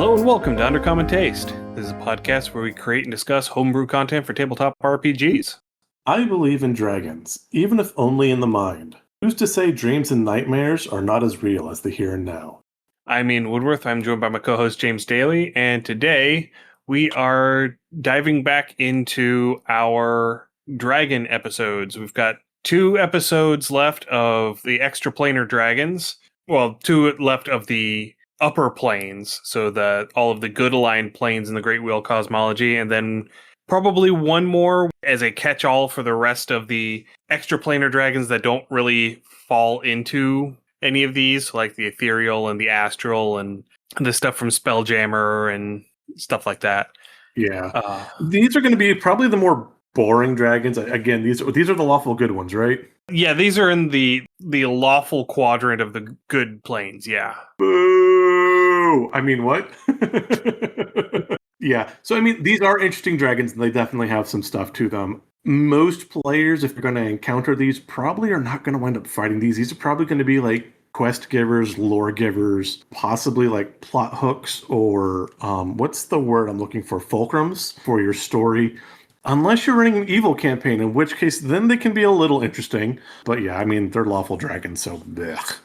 Hello and welcome to Undercommon Taste. This is a podcast where we create and discuss homebrew content for tabletop RPGs. I believe in dragons, even if only in the mind. Who's to say dreams and nightmares are not as real as the here and now? I'm Ian Woodworth. I'm joined by my co-host James Daly, and today we are diving back into our dragon episodes. We've got 2 episodes left of the Extraplanar dragons. Well, 2 left of the upper planes, so all of the good aligned planes in the Great Wheel cosmology, and then probably one more as a catch-all for the rest of the extraplanar dragons that don't really fall into any of these, like the ethereal and the astral and the stuff from Spelljammer and stuff like that. Yeah. These are going to be probably the more boring dragons. Again, these are the lawful good ones, right? Yeah, these are in the lawful quadrant of the good planes, yeah. Boo! I mean, what? Yeah. So, I mean, these are interesting dragons, and they definitely have some stuff to them. Most players, if they're going to encounter these, probably are not going to wind up fighting these. These are probably going to be like quest givers, lore givers, possibly like plot hooks or what's the word I'm looking for? Fulcrums for your story. Unless you're running an evil campaign, in which case then they can be a little interesting. But yeah, I mean, they're lawful dragons, so blech.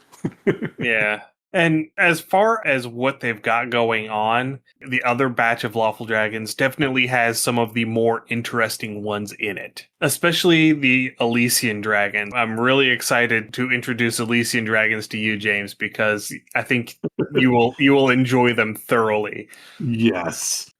Yeah. And as far as what they've got going on, the other batch of Lawful Dragons definitely has some of the more interesting ones in it. Especially the Elysian Dragon. I'm really excited to introduce Elysian Dragons to you, James, because I think you will enjoy them thoroughly. Yes.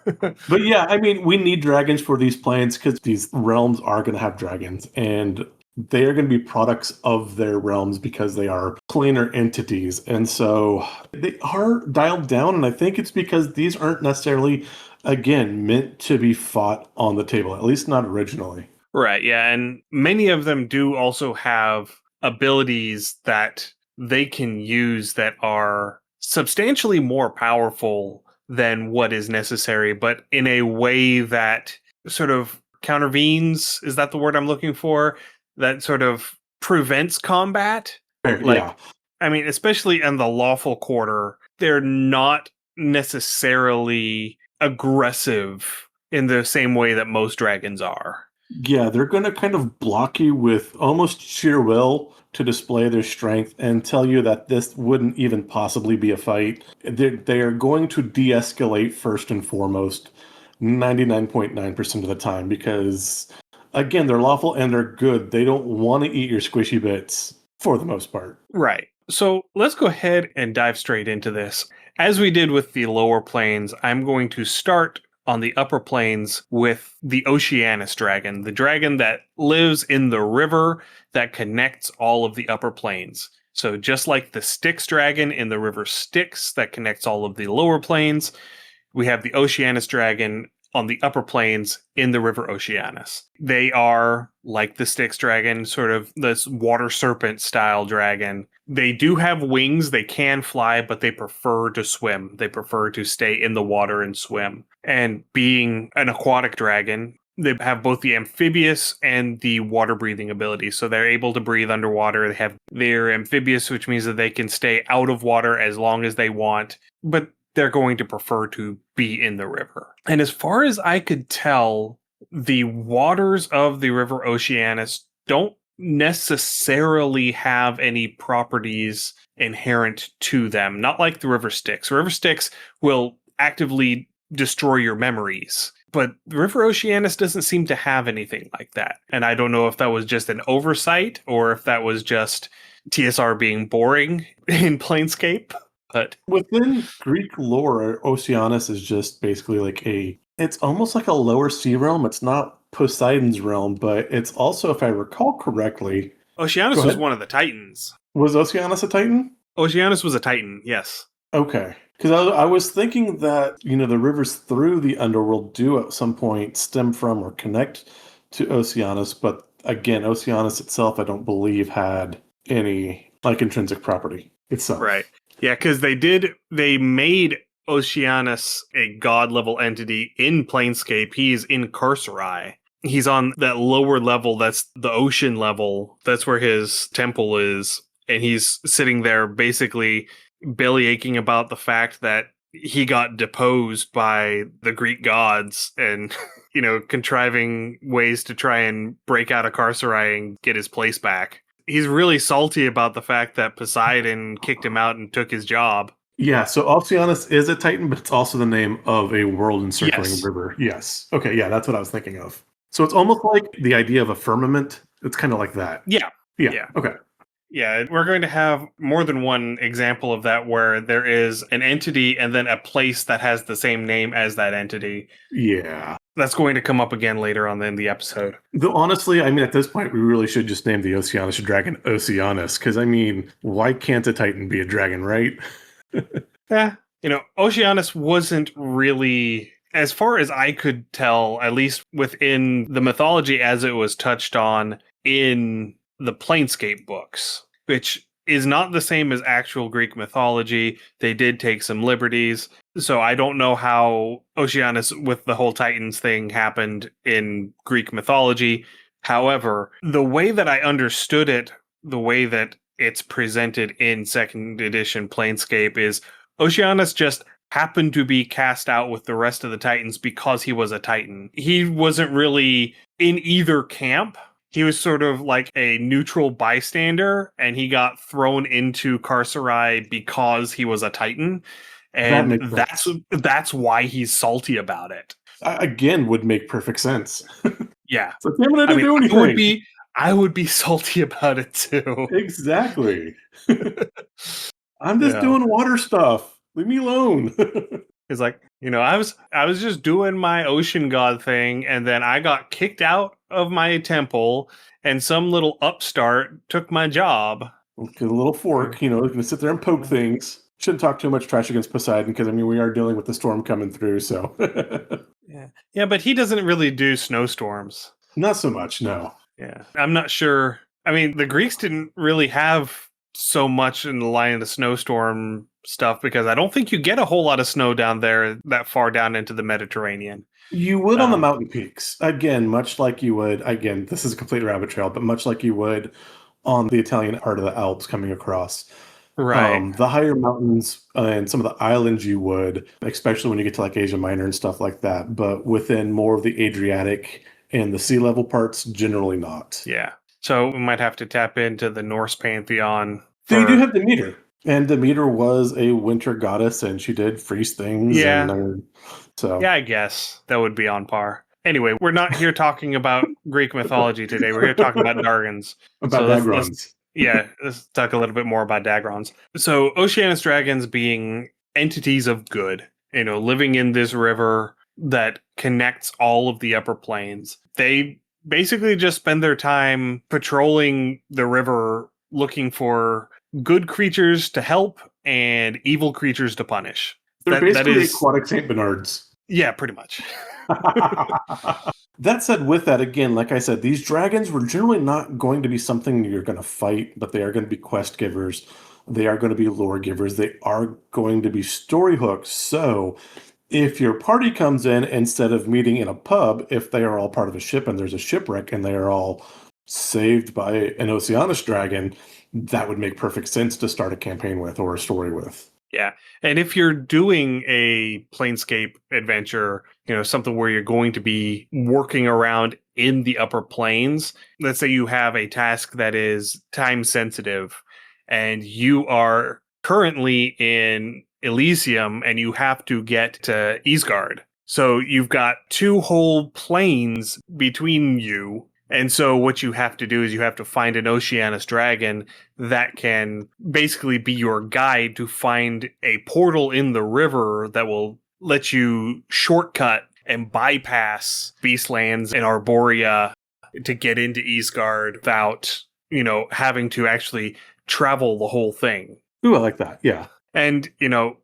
But yeah, I mean, we need dragons for these planes because these realms are going to have dragons, and they are going to be products of their realms because they are planar entities. And so they are dialed down, and I think it's because these aren't necessarily, again, meant to be fought on the table, at least not originally. Right, yeah, and many of them do also have abilities that they can use that are substantially more powerful than what is necessary, but in a way that sort of countervenes, is that the word I'm looking for? That sort of prevents combat. Yeah. I mean, especially in the lawful quarter, they're not necessarily aggressive in the same way that most dragons are. Yeah, they're going to kind of block you with almost sheer will to display their strength and tell you that this wouldn't even possibly be a fight. They are going to de-escalate first and foremost 99.9% of the time because, again, they're lawful and they're good. They don't want to eat your squishy bits for the most part. Right. So let's go ahead and dive straight into this. As we did with the lower planes, I'm going to start on the upper planes with the Oceanus dragon, the dragon that lives in the river that connects all of the upper planes. So just like the Styx dragon in the river Styx that connects all of the lower planes, we have the Oceanus dragon on the upper planes in the river Oceanus. They are, like the Styx dragon, sort of this water serpent style dragon. They do have wings, they can fly, but they prefer to swim. They prefer to stay in the water and swim. And being an aquatic dragon, they have both the amphibious and the water breathing ability. So they're able to breathe underwater. They're amphibious, which means that they can stay out of water as long as they want. But they're going to prefer to be in the river. And as far as I could tell, the waters of the river Oceanus don't necessarily have any properties inherent to them, not like the river Styx. River Styx will actively destroy your memories, but the river Oceanus doesn't seem to have anything like that. And I don't know if that was just an oversight or if that was just TSR being boring in Planescape. But within Greek lore, Oceanus is just basically like it's almost like a lower sea realm. It's not Poseidon's realm, but it's also, if I recall correctly, Oceanus was one of the Titans. Was Oceanus a Titan? Oceanus was a Titan, yes. Okay. Because I was thinking that, the rivers through the underworld do at some point stem from or connect to Oceanus, but again, Oceanus itself, I don't believe had any intrinsic property itself. Right. Yeah, because they made Oceanus a god-level entity in Planescape. He's in Carcerai. He's on that lower level, that's the ocean level. That's where his temple is. And he's sitting there basically belly aching about the fact that he got deposed by the Greek gods and, contriving ways to try and break out of carceri and get his place back. He's really salty about the fact that Poseidon kicked him out and took his job. Yeah, so Oceanus is a Titan, but it's also the name of a world encircling Yes. river. Yes. Okay, yeah, that's what I was thinking of. So it's almost like the idea of a firmament. It's kind of like that. Yeah. Yeah. Yeah. Okay. Yeah, we're going to have more than one example of that where there is an entity and then a place that has the same name as that entity. Yeah. That's going to come up again later on in the episode. Though honestly, I mean, at this point, we really should just name the Oceanus dragon Oceanus, because I mean, why can't a Titan be a dragon, right? Yeah, Oceanus wasn't really, as far as I could tell, at least within the mythology as it was touched on in the Planescape books, which is not the same as actual Greek mythology. They did take some liberties. So I don't know how Oceanus with the whole Titans thing happened in Greek mythology. However, the way that I understood it, the way that it's presented in second edition Planescape is Oceanus just happened to be cast out with the rest of the Titans because he was a Titan. He wasn't really in either camp. He was sort of like a neutral bystander, and he got thrown into carceri because he was a Titan. That And makes sense. that's why he's salty about it. Again, would make perfect sense. Yeah. So damn it, I I didn't mean, do anything. I would be salty about it too. Exactly. I'm just Yeah. doing water stuff. Leave me alone. It's like, I was just doing my ocean god thing, and then I got kicked out of my temple, and some little upstart took my job. Get a little fork, gonna sit there and poke things. Shouldn't talk too much trash against Poseidon because I mean we are dealing with the storm coming through, so Yeah. Yeah, but he doesn't really do snowstorms. not so much, no. Yeah. I'm not sure. I mean, the Greeks didn't really have so much in the line of the snowstorm stuff because I don't think you get a whole lot of snow down there that far down into the Mediterranean. You would on the Um, mountain peaks. Again, much like you would, again, this is a complete rabbit trail, but much like you would on the Italian part of the Alps coming across. right. The higher mountains and some of the islands you would, especially when you get to like Asia Minor and stuff like that, but within more of the Adriatic and the sea level parts, generally not. Yeah. So we might have to tap into the Norse pantheon. So you do have Demeter. And Demeter was a winter goddess and she did freeze things. Yeah. So Yeah, I guess that would be on par. Anyway, we're not here talking about Greek mythology today. We're here talking about Dargons. about So Dagrons. let's talk a little bit more about Dagrons. So Oceanus dragons being entities of good, living in this river that connects all of the upper planes. They basically just spend their time patrolling the river looking for good creatures to help and evil creatures to punish. They're That basically is, aquatic St. Bernards. yeah, pretty much. That said, with that, again, like I said, these dragons were generally not going to be something you're going to fight, but they are going to be quest givers. They are going to be lore givers. They are going to be story hooks. So if your party comes in, instead of meeting in a pub, if they are all part of a ship and there's a shipwreck and they are all saved by an Oceanus dragon, that would make perfect sense to start a campaign with or a story with. Yeah. And if you're doing a Planescape adventure, something where you're going to be working around in the upper planes, let's say you have a task that is time sensitive and you are currently in Elysium and you have to get to Isgard. So you've got two whole planes between you. And so what you have to do is you have to find an Oceanus dragon that can basically be your guide to find a portal in the river that will let you shortcut and bypass Beastlands and Arborea to get into Isgard without, having to actually travel the whole thing. Ooh, I like that. Yeah. And,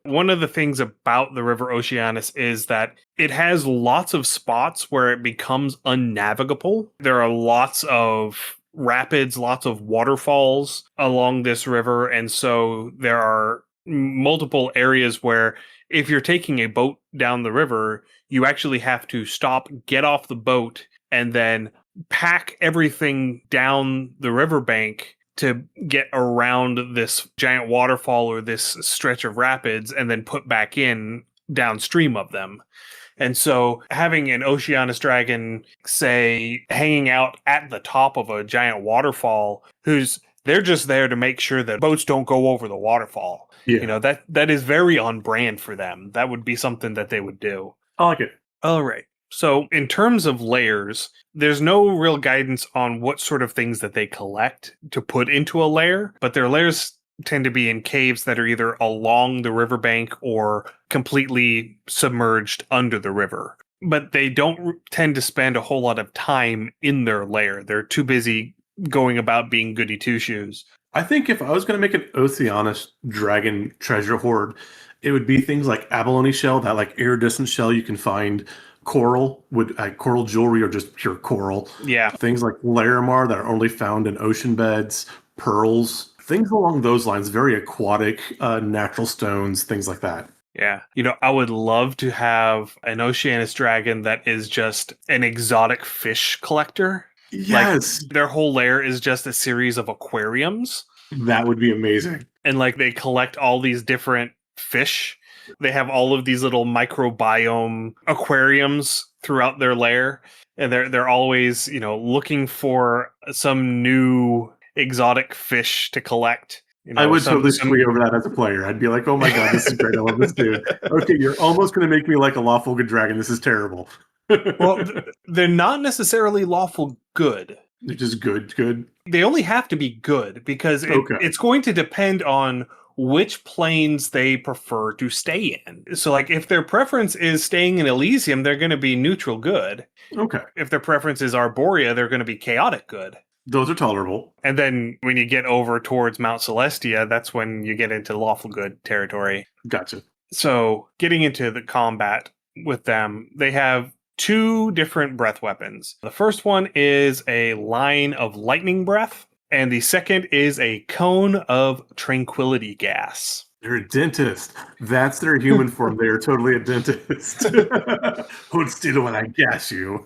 one of the things about the River Oceanus is that it has lots of spots where it becomes unnavigable. There are lots of rapids, lots of waterfalls along this river. And so there are multiple areas where if you're taking a boat down the river, you actually have to stop, get off the boat, and then pack everything down the riverbank to get around this giant waterfall or this stretch of rapids and then put back in downstream of them. And so having an Oceanus dragon, say, hanging out at the top of a giant waterfall, they're just there to make sure that boats don't go over the waterfall. Yeah. That is very on brand for them. That would be something that they would do. I like it. All right. So in terms of layers, there's no real guidance on what sort of things that they collect to put into a layer, but their layers tend to be in caves that are either along the riverbank or completely submerged under the river. But they don't tend to spend a whole lot of time in their lair. They're too busy going about being goody two-shoes. I think if I was going to make an Oceanus dragon treasure hoard, it would be things like abalone shell, that like iridescent shell you can find, coral, coral jewelry or just pure coral. Yeah. Things like Larimar that are only found in ocean beds, pearls, things along those lines, very aquatic, natural stones, things like that. Yeah. I would love to have an Oceanus dragon that is just an exotic fish collector. Yes. Like, their whole lair is just a series of aquariums. That would be amazing. And they collect all these different fish. They have all of these little microbiome aquariums throughout their lair. And they're always, looking for some new exotic fish to collect. I would totally squee over that as a player. I'd be like, oh my God, this is great. I love this dude. Okay, you're almost going to make me like a Lawful Good dragon. This is terrible. Well, they're not necessarily lawful good. They're just good. They only have to be good because it's going to depend on which planes they prefer to stay in. So, if their preference is staying in Elysium, they're going to be neutral good. Okay. If their preference is Arborea, they're going to be chaotic good. Those are tolerable. And then when you get over towards Mount Celestia, that's when you get into lawful good territory. Gotcha. So, getting into the combat with them, they have 2 different breath weapons. The first one is a line of lightning breath, and the second is a cone of tranquility gas. They're a dentist. That's their human form. They are totally a dentist. Hold still when I gas you.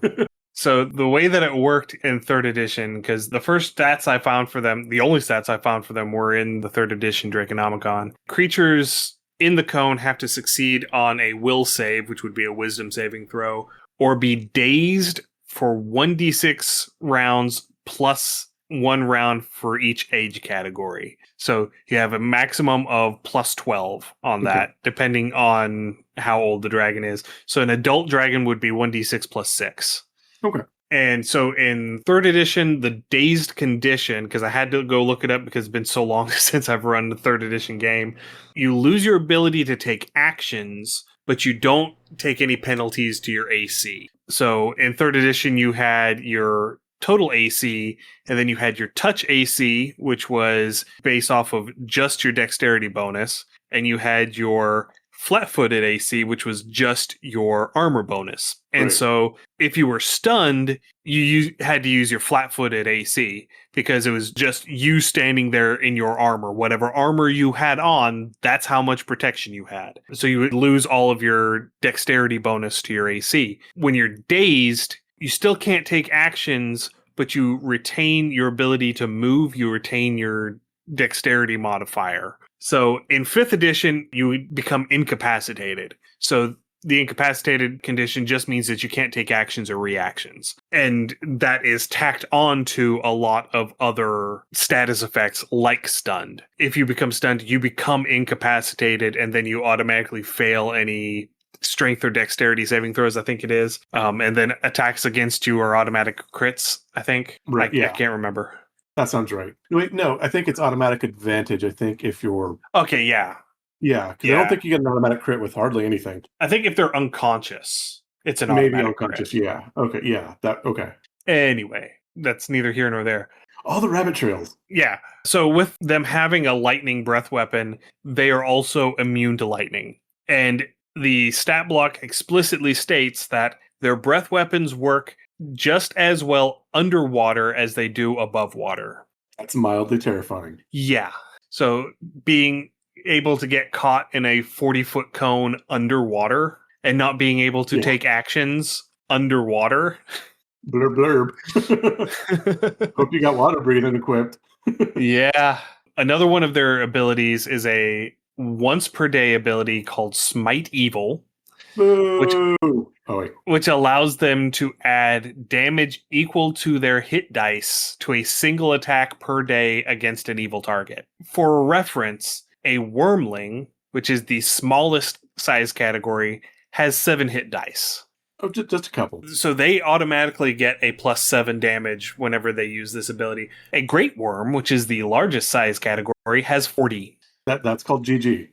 So the way that it worked in 3rd edition, because the first stats I found for them, the only stats I found for them were in the 3rd edition Draconomicon. Creatures in the cone have to succeed on a will save, which would be a wisdom saving throw, or be dazed for 1d6 rounds plus 1 round for each age category. So you have a maximum of plus 12 on that, depending on how old the dragon is. So an adult dragon would be 1d6 plus 6. Okay. And so in 3rd edition, the dazed condition, because I had to go look it up because it's been so long since I've run the 3rd edition game, you lose your ability to take actions, but you don't take any penalties to your AC. So in 3rd edition, you had your total AC, and then you had your touch AC, which was based off of just your dexterity bonus, and you had your flat-footed AC, which was just your armor bonus. And so if you were stunned, you had to use your flat-footed AC because it was just you standing there in your armor. Whatever armor you had on, that's how much protection you had. So you would lose all of your dexterity bonus to your AC. When you're dazed, you still can't take actions, but you retain your ability to move, you retain your dexterity modifier. So in 5th edition, you become incapacitated. So the incapacitated condition just means that you can't take actions or reactions. And that is tacked on to a lot of other status effects like stunned. If you become stunned, you become incapacitated, and then you automatically fail any strength or dexterity saving throws, I think it is. And then attacks against you are automatic crits, I think. Right, I can't remember. That sounds right. Wait, no, I think it's automatic advantage. I think if you're... Okay, yeah. Yeah, because I don't think you get an automatic crit with hardly anything. I think if they're unconscious, it's an automatic Maybe unconscious, crit. yeah. Okay, yeah. Okay. Anyway, that's neither here nor there. All the rabbit trails. Yeah. So with them having a lightning breath weapon, they are also immune to lightning. And the stat block explicitly states that their breath weapons work just as well underwater as they do above water. That's mildly terrifying. Yeah. So being able to get caught in a 40-foot cone underwater and not being able to take actions underwater. Blurb, blurb. Hope you got water breathing equipped. Yeah. Another one of their abilities is a once per day ability called Smite Evil, which Boo! Oh wait. which allows them to add damage equal to their hit dice to a single attack per day against an evil target. For reference, a wormling, which is the smallest size category, has 7 hit dice. Oh, just a couple. So they automatically get a +7 damage whenever they use this ability. A great worm, which is the largest size category, has 40. That's called GG.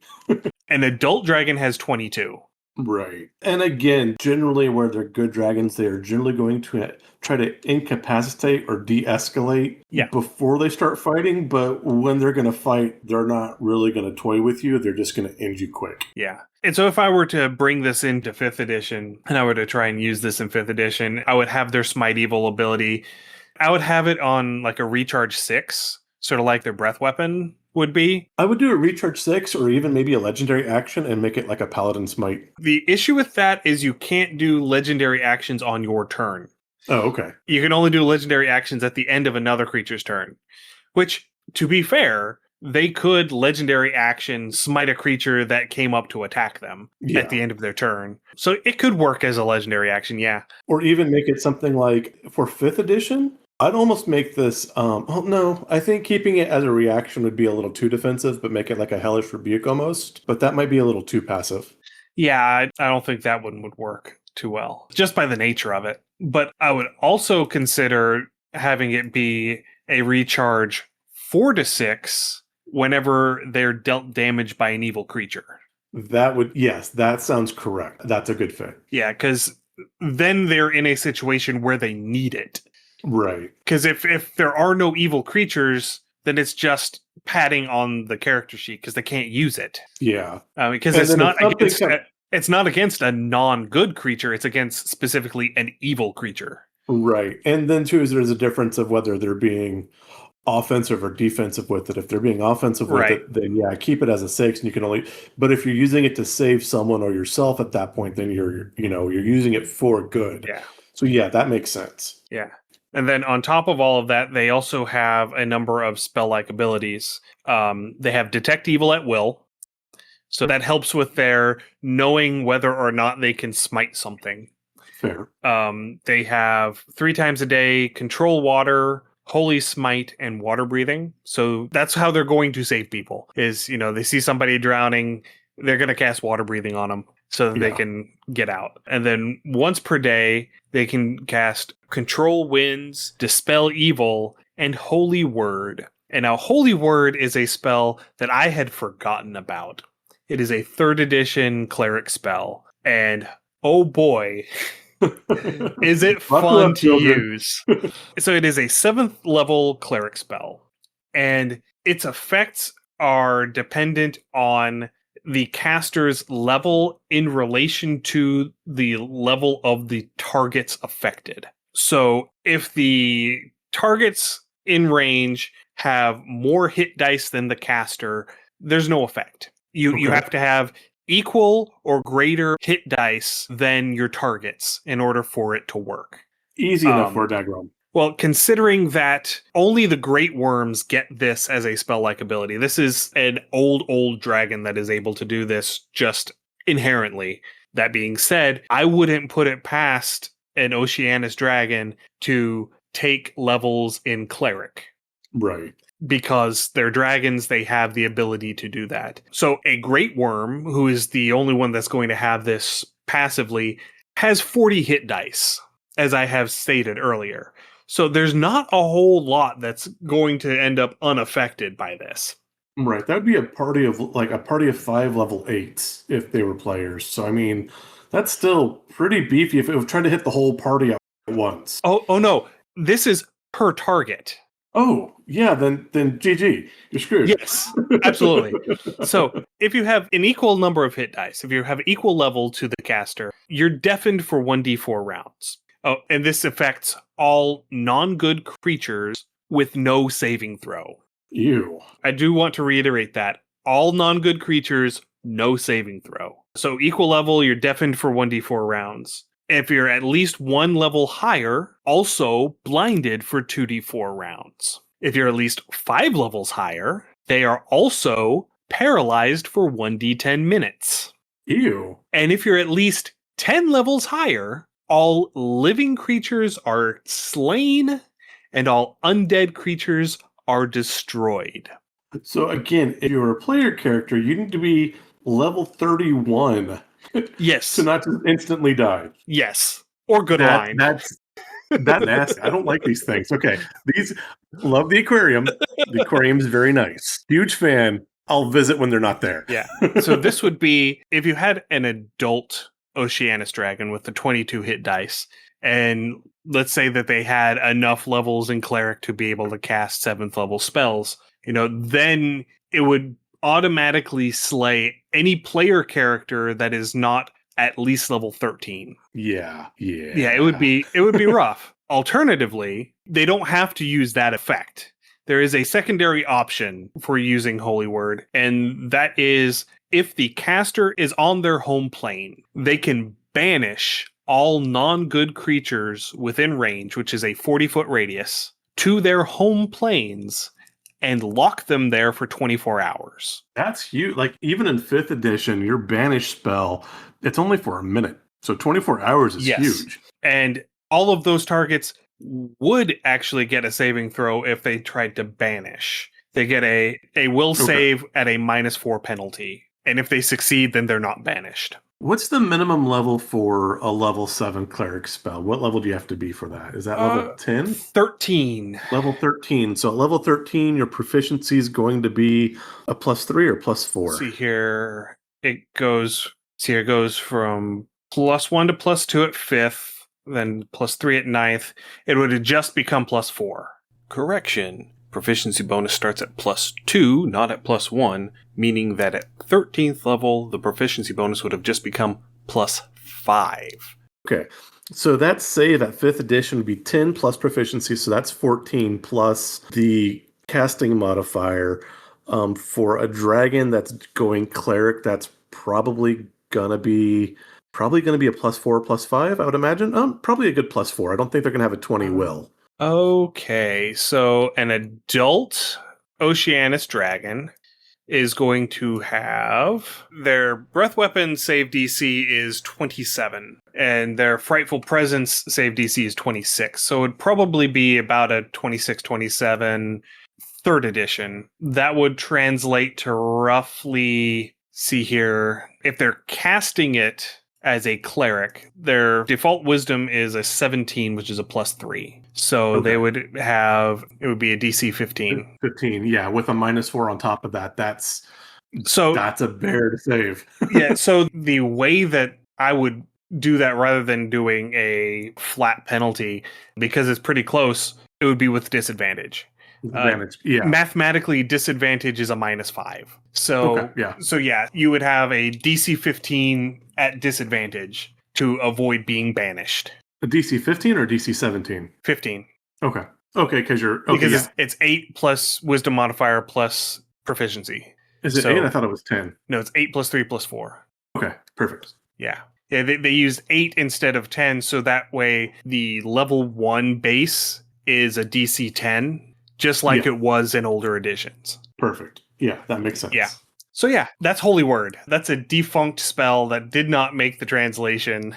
An adult dragon has 22. Right. And again, generally where they're good dragons, they are generally going to try to incapacitate or de-escalate Yeah. before they start fighting, but when they're going to fight, they're not really going to toy with you. They're just going to end you quick. Yeah. And so if I were to bring this into 5th edition, and I were to try and use this in 5th edition, I would have their Smite Evil ability. I would have it on like a recharge 6, sort of like their breath weapon would be. I would do a recharge 6 or even maybe a legendary action and make it like a paladin smite. The issue with that is you can't do legendary actions on your turn. Oh, okay. You can only do legendary actions at the end of another creature's turn, which, to be fair, they could legendary action smite a creature that came up to attack them at the end of their turn. So it could work as a legendary action, yeah. Or even make it something like for 5th edition, I'd almost make this, oh no, I think keeping it as a reaction would be a little too defensive, but make it like a hellish rebuke almost. But that might be a little too passive. Yeah, I don't think that one would work too well, just by the nature of it. But I would also consider having it be a recharge 4 to 6 whenever they're dealt damage by an evil creature. Yes, that sounds correct. That's a good fit. Yeah, because then they're in a situation where they need it. Right. Because if there are no evil creatures, then it's just padding on the character sheet because they can't use it. Yeah. Because it's not against a non-good creature. It's against specifically an evil creature. Right. And then too, there's a difference of whether they're being offensive or defensive with it. If they're being offensive with it, then yeah, keep it as a 6 and you can only, but if you're using it to save someone or yourself at that point, then you're using it for good. Yeah. So yeah, that makes sense. Yeah. And then on top of all of that, they also have a number of spell-like abilities. They have Detect Evil at Will. So that helps with their knowing whether or not they can smite something. Fair. They have 3 times a day Control Water, Holy Smite, and Water Breathing. So that's how they're going to save people. Is, they see somebody drowning, they're going to cast Water Breathing on them so that they can get out. And then once per day, they can cast Control Winds, Dispel Evil, and Holy Word. And now Holy Word is a spell that I had forgotten about. It is a 3rd edition cleric spell. And oh boy, is it fun to use. So it is a 7th level cleric spell. And its effects are dependent on the caster's level in relation to the level of the targets affected. So if the targets in range have more hit dice than the caster, there's no effect. You have to have equal or greater hit dice than your targets in order for it to work. Easy enough for a diagram. Well, considering that only the Great Worms get this as a spell-like ability, this is an old dragon that is able to do this just inherently. That being said, I wouldn't put it past an Oceanus dragon to take levels in Cleric. Right. Because they're dragons, they have the ability to do that. So a Great Worm, who is the only one that's going to have this passively, has 40 hit dice, as I have stated earlier. So there's not a whole lot that's going to end up unaffected by this. Right. That would be a party of 5 level 8s if they were players. So I mean, that's still pretty beefy if it was trying to hit the whole party at once. Oh no. This is per target. Oh, yeah, then GG. You're screwed. Yes, absolutely. So if you have an equal number of hit dice, if you have equal level to the caster, you're deafened for 1d4 rounds. Oh, and this affects all non-good creatures with no saving throw. Ew. I do want to reiterate that. All non-good creatures, no saving throw. So equal level, you're deafened for 1d4 rounds. If you're at least 1 level higher, also blinded for 2d4 rounds. If you're at least 5 levels higher, they are also paralyzed for 1d10 minutes. Ew. And if you're at least 10 levels higher, all living creatures are slain and all undead creatures are destroyed. So again, if you're a player character, you need to be level 31 Yes. to not just instantly die. Yes. Or good line. That's nasty. I don't like these things. Okay. Love the aquarium. The aquarium's very nice. Huge fan. I'll visit when they're not there. Yeah. So this would be if you had an adult Oceanus dragon with the 22 hit dice, and let's say that they had enough levels in cleric to be able to cast 7th level spells, then it would automatically slay any player character that is not at least level 13. Yeah. Yeah, it would be rough. Alternatively, they don't have to use that effect. There is a secondary option for using Holy Word, and that is if the caster is on their home plane, they can banish all non-good creatures within range, which is a 40-foot radius, to their home planes and lock them there for 24 hours. That's huge. Like, even in 5th edition, your banish spell, it's only for a minute. So 24 hours is huge. And all of those targets would actually get a saving throw if they tried to banish. They get a will save at a -4 penalty. And if they succeed, then they're not banished. What's the minimum level for a level 7 cleric spell? What level do you have to be for that? Is that level 10? 13. Level 13. So at level 13, your proficiency is going to be a +3 or +4? See here, it goes from +1 to +2 at 5th, then +3 at 9th. It would just become +4. Correction. Proficiency bonus starts at +2, not at +1, meaning that at 13th level, the proficiency bonus would have just become +5. Okay. So that save at 5th edition would be 10 plus proficiency, so that's 14 plus the casting modifier. For a dragon that's going cleric, that's probably gonna be a +4, +5, I would imagine. Probably a good +4. I don't think they're gonna have a 20 will. Okay, so an adult Oceanus dragon is going to have their breath weapon save DC is 27, and their frightful presence save DC is 26. So it'd probably be about a 26, 27 3rd edition. That would translate to roughly, see here, if they're casting it as a cleric, their default wisdom is a 17, which is a +3. So they would be a DC 15. 15, yeah, with a -4 on top of that. That's a bear to save. Yeah, so the way that I would do that rather than doing a flat penalty, because it's pretty close, it would be with disadvantage. Mathematically, disadvantage is a -5. So you would have a DC 15 at disadvantage to avoid being banished. A DC 15 or DC 17? 15. Okay, because it's 8 plus wisdom modifier plus proficiency. Is it 8? I thought it was 10. No, it's 8 plus 3 plus 4. Okay, perfect. Yeah, they used 8 instead of 10, so that way the level 1 base is a DC 10, just like it was in older editions. Perfect. Yeah, that makes sense. Yeah. So yeah, that's Holy Word. That's a defunct spell that did not make the translation.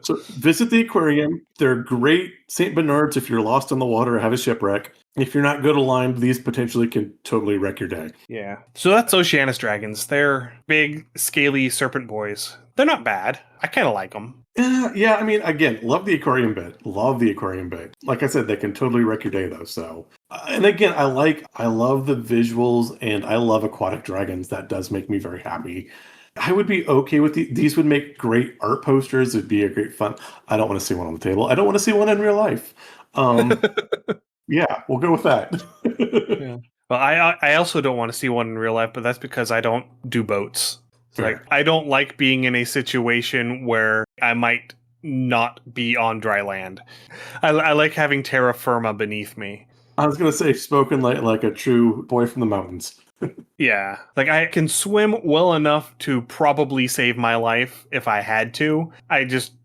So visit the aquarium. They're great St. Bernards if you're lost on the water or have a shipwreck. If you're not good aligned, these potentially can totally wreck your day. Yeah. So that's Oceanus dragons. They're big, scaly serpent boys. They're not bad. I kind of like them. Yeah, I mean, again, love the aquarium bit. Like I said, they can totally wreck your day, though. So, and again, I love the visuals, and I love aquatic dragons. That does make me very happy. I would be okay with these. Would make great art posters. It'd be a great fun. I don't want to see one on the table. I don't want to see one in real life. Yeah, we'll go with that. Yeah. Well, I also don't want to see one in real life, but that's because I don't do boats. Like, I don't like being in a situation where I might not be on dry land. I like having terra firma beneath me. I was going to say, spoken like a true boy from the mountains. Yeah. Like, I can swim well enough to probably save my life if I had to.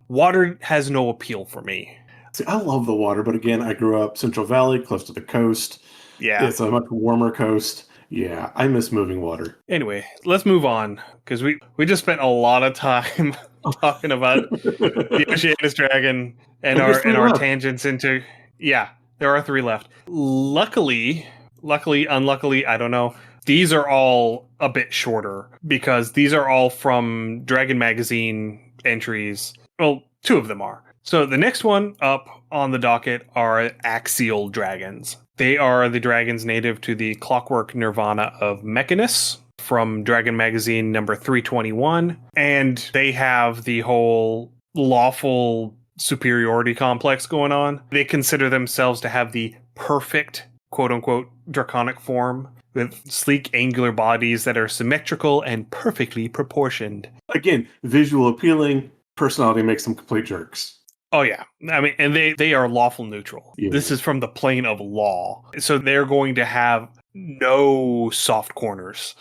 Water has no appeal for me. See, I love the water, but again, I grew up Central Valley, close to the coast. Yeah. It's a much warmer coast. Yeah, I miss moving water. Anyway, let's move on because we just spent a lot of time talking about the Oceanus Dragon and And there's three our left. tangents into yeah, there are three left. Luckily, unluckily, I don't know. These are all a bit shorter because these are all from Dragon Magazine entries. Well, two of them are. So the next one up on the docket are axial dragons. They are the dragons native to the clockwork nirvana of Mechanus from Dragon Magazine number 321. And they have the whole lawful superiority complex going on. They consider themselves to have the perfect, quote unquote, draconic form with sleek, angular bodies that are symmetrical and perfectly proportioned. Again, visual appealing, personality makes them complete jerks. Oh yeah, I mean, and they are lawful neutral. Yeah. This is from the plane of law, so they're going to have no soft corners,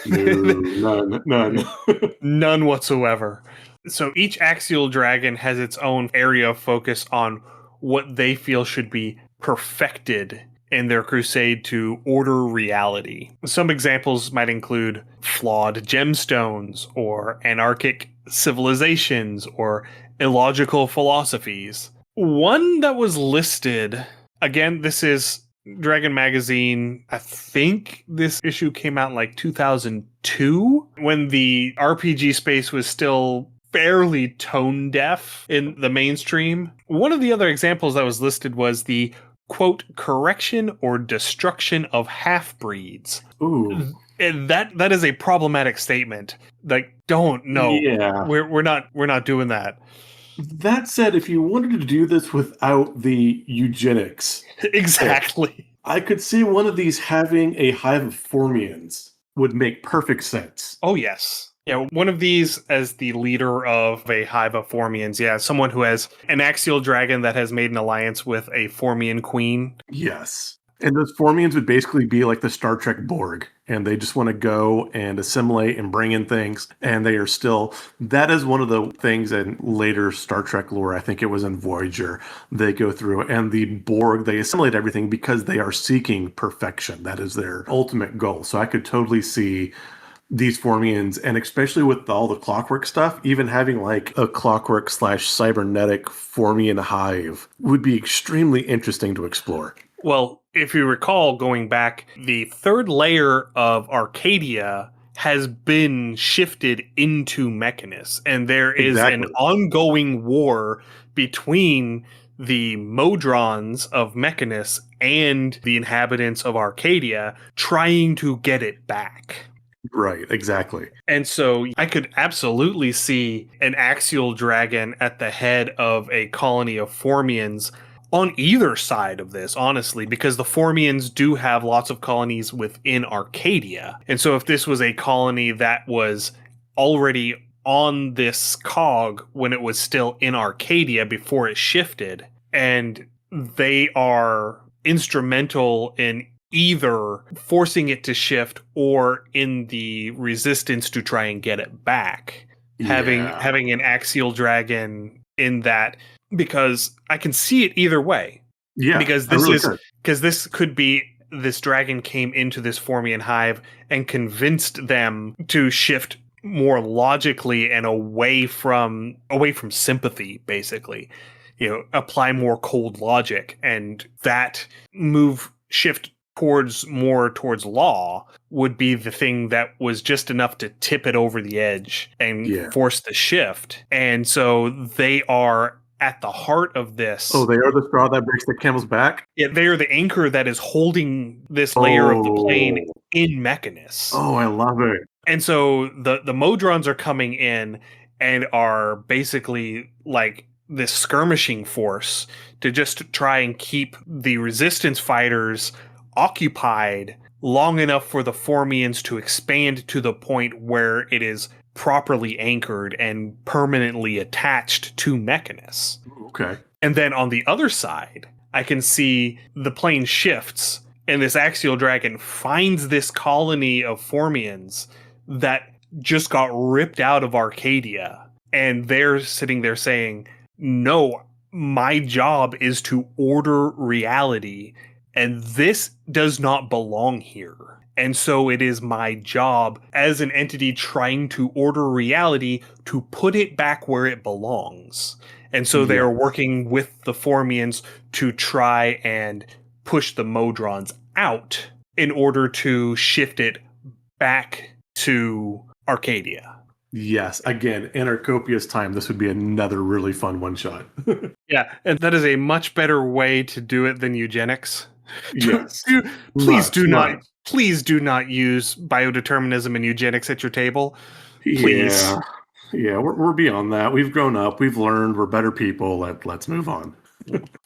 No, none. none whatsoever. So each axial dragon has its own area of focus on what they feel should be perfected in their crusade to order reality. Some examples might include flawed gemstones, or anarchic civilizations, or illogical philosophies. One that was listed, again, this is Dragon Magazine. I think this issue came out in like 2002 when the RPG space was still fairly tone deaf in the mainstream. One of the other examples that was listed was the quote correction or destruction of half-breeds. Ooh. And that is a problematic statement. Like, don't no. Yeah. We're not doing that. That said, if you wanted to do this without the eugenics, Exactly. I could see one of these having a hive of Formians would make perfect sense. Oh yes. Yeah, one of these as the leader of a hive of Formians. Yeah, someone who has an axial dragon that has made an alliance with a Formian queen. Yes. And those Formians would basically be like the Star Trek Borg, and they just want to go and assimilate and bring in things. And they are still, that is one of the things in later Star Trek lore. I think it was in Voyager, they go through, and the Borg, they assimilate everything because they are seeking perfection. That is their ultimate goal. So I could totally see these Formians, and especially with all the clockwork stuff, even having like a clockwork / cybernetic Formian hive would be extremely interesting to explore. Well, if you recall, going back, the third layer of Arcadia has been shifted into Mechanus, and there is an Exactly. ongoing war between the Modrons of Mechanus and the inhabitants of Arcadia trying to get it back. Right, exactly. And so I could absolutely see an axial dragon at the head of a colony of Formians on either side of this, honestly, because the Formians do have lots of colonies within Arcadia. And so if this was a colony that was already on this cog when it was still in Arcadia before it shifted, and they are instrumental in either forcing it to shift or in the resistance to try and get it back. Yeah. Having an axial dragon in that, because I can see it either way. Yeah, Because I really could. this could be this dragon came into this Formian hive and convinced them to shift more logically and away from sympathy, basically. You know, apply more cold logic, and that shift towards law would be the thing that was just enough to tip it over the edge and force the shift. And so they are at the heart of this. Oh, they are the straw that breaks the camel's back? Yeah, they are the anchor that is holding this layer of the plane in Mechanus. Oh, I love it. And so the Modrons are coming in and are basically like this skirmishing force to just try and keep the resistance fighters occupied long enough for the Formians to expand to the point where it is properly anchored and permanently attached to Mechanus. Okay. And then on the other side, I can see the plane shifts and this axial dragon finds this colony of Formians that just got ripped out of Arcadia. And they're sitting there saying, no, my job is to order reality. and this does not belong here. And so it is my job as an entity trying to order reality to put it back where it belongs. And so they are working with the Formians to try and push the Modrons out in order to shift it back to Arcadia. Yes. Again, in our copious time, this would be another really fun one-shot. Yeah, and that is a much better way to do it than eugenics. Yes. Please do not. Much. Please do not use biodeterminism and eugenics at your table. Please. Yeah, we're beyond that. We've grown up. We've learned. We're better people. Let's move on.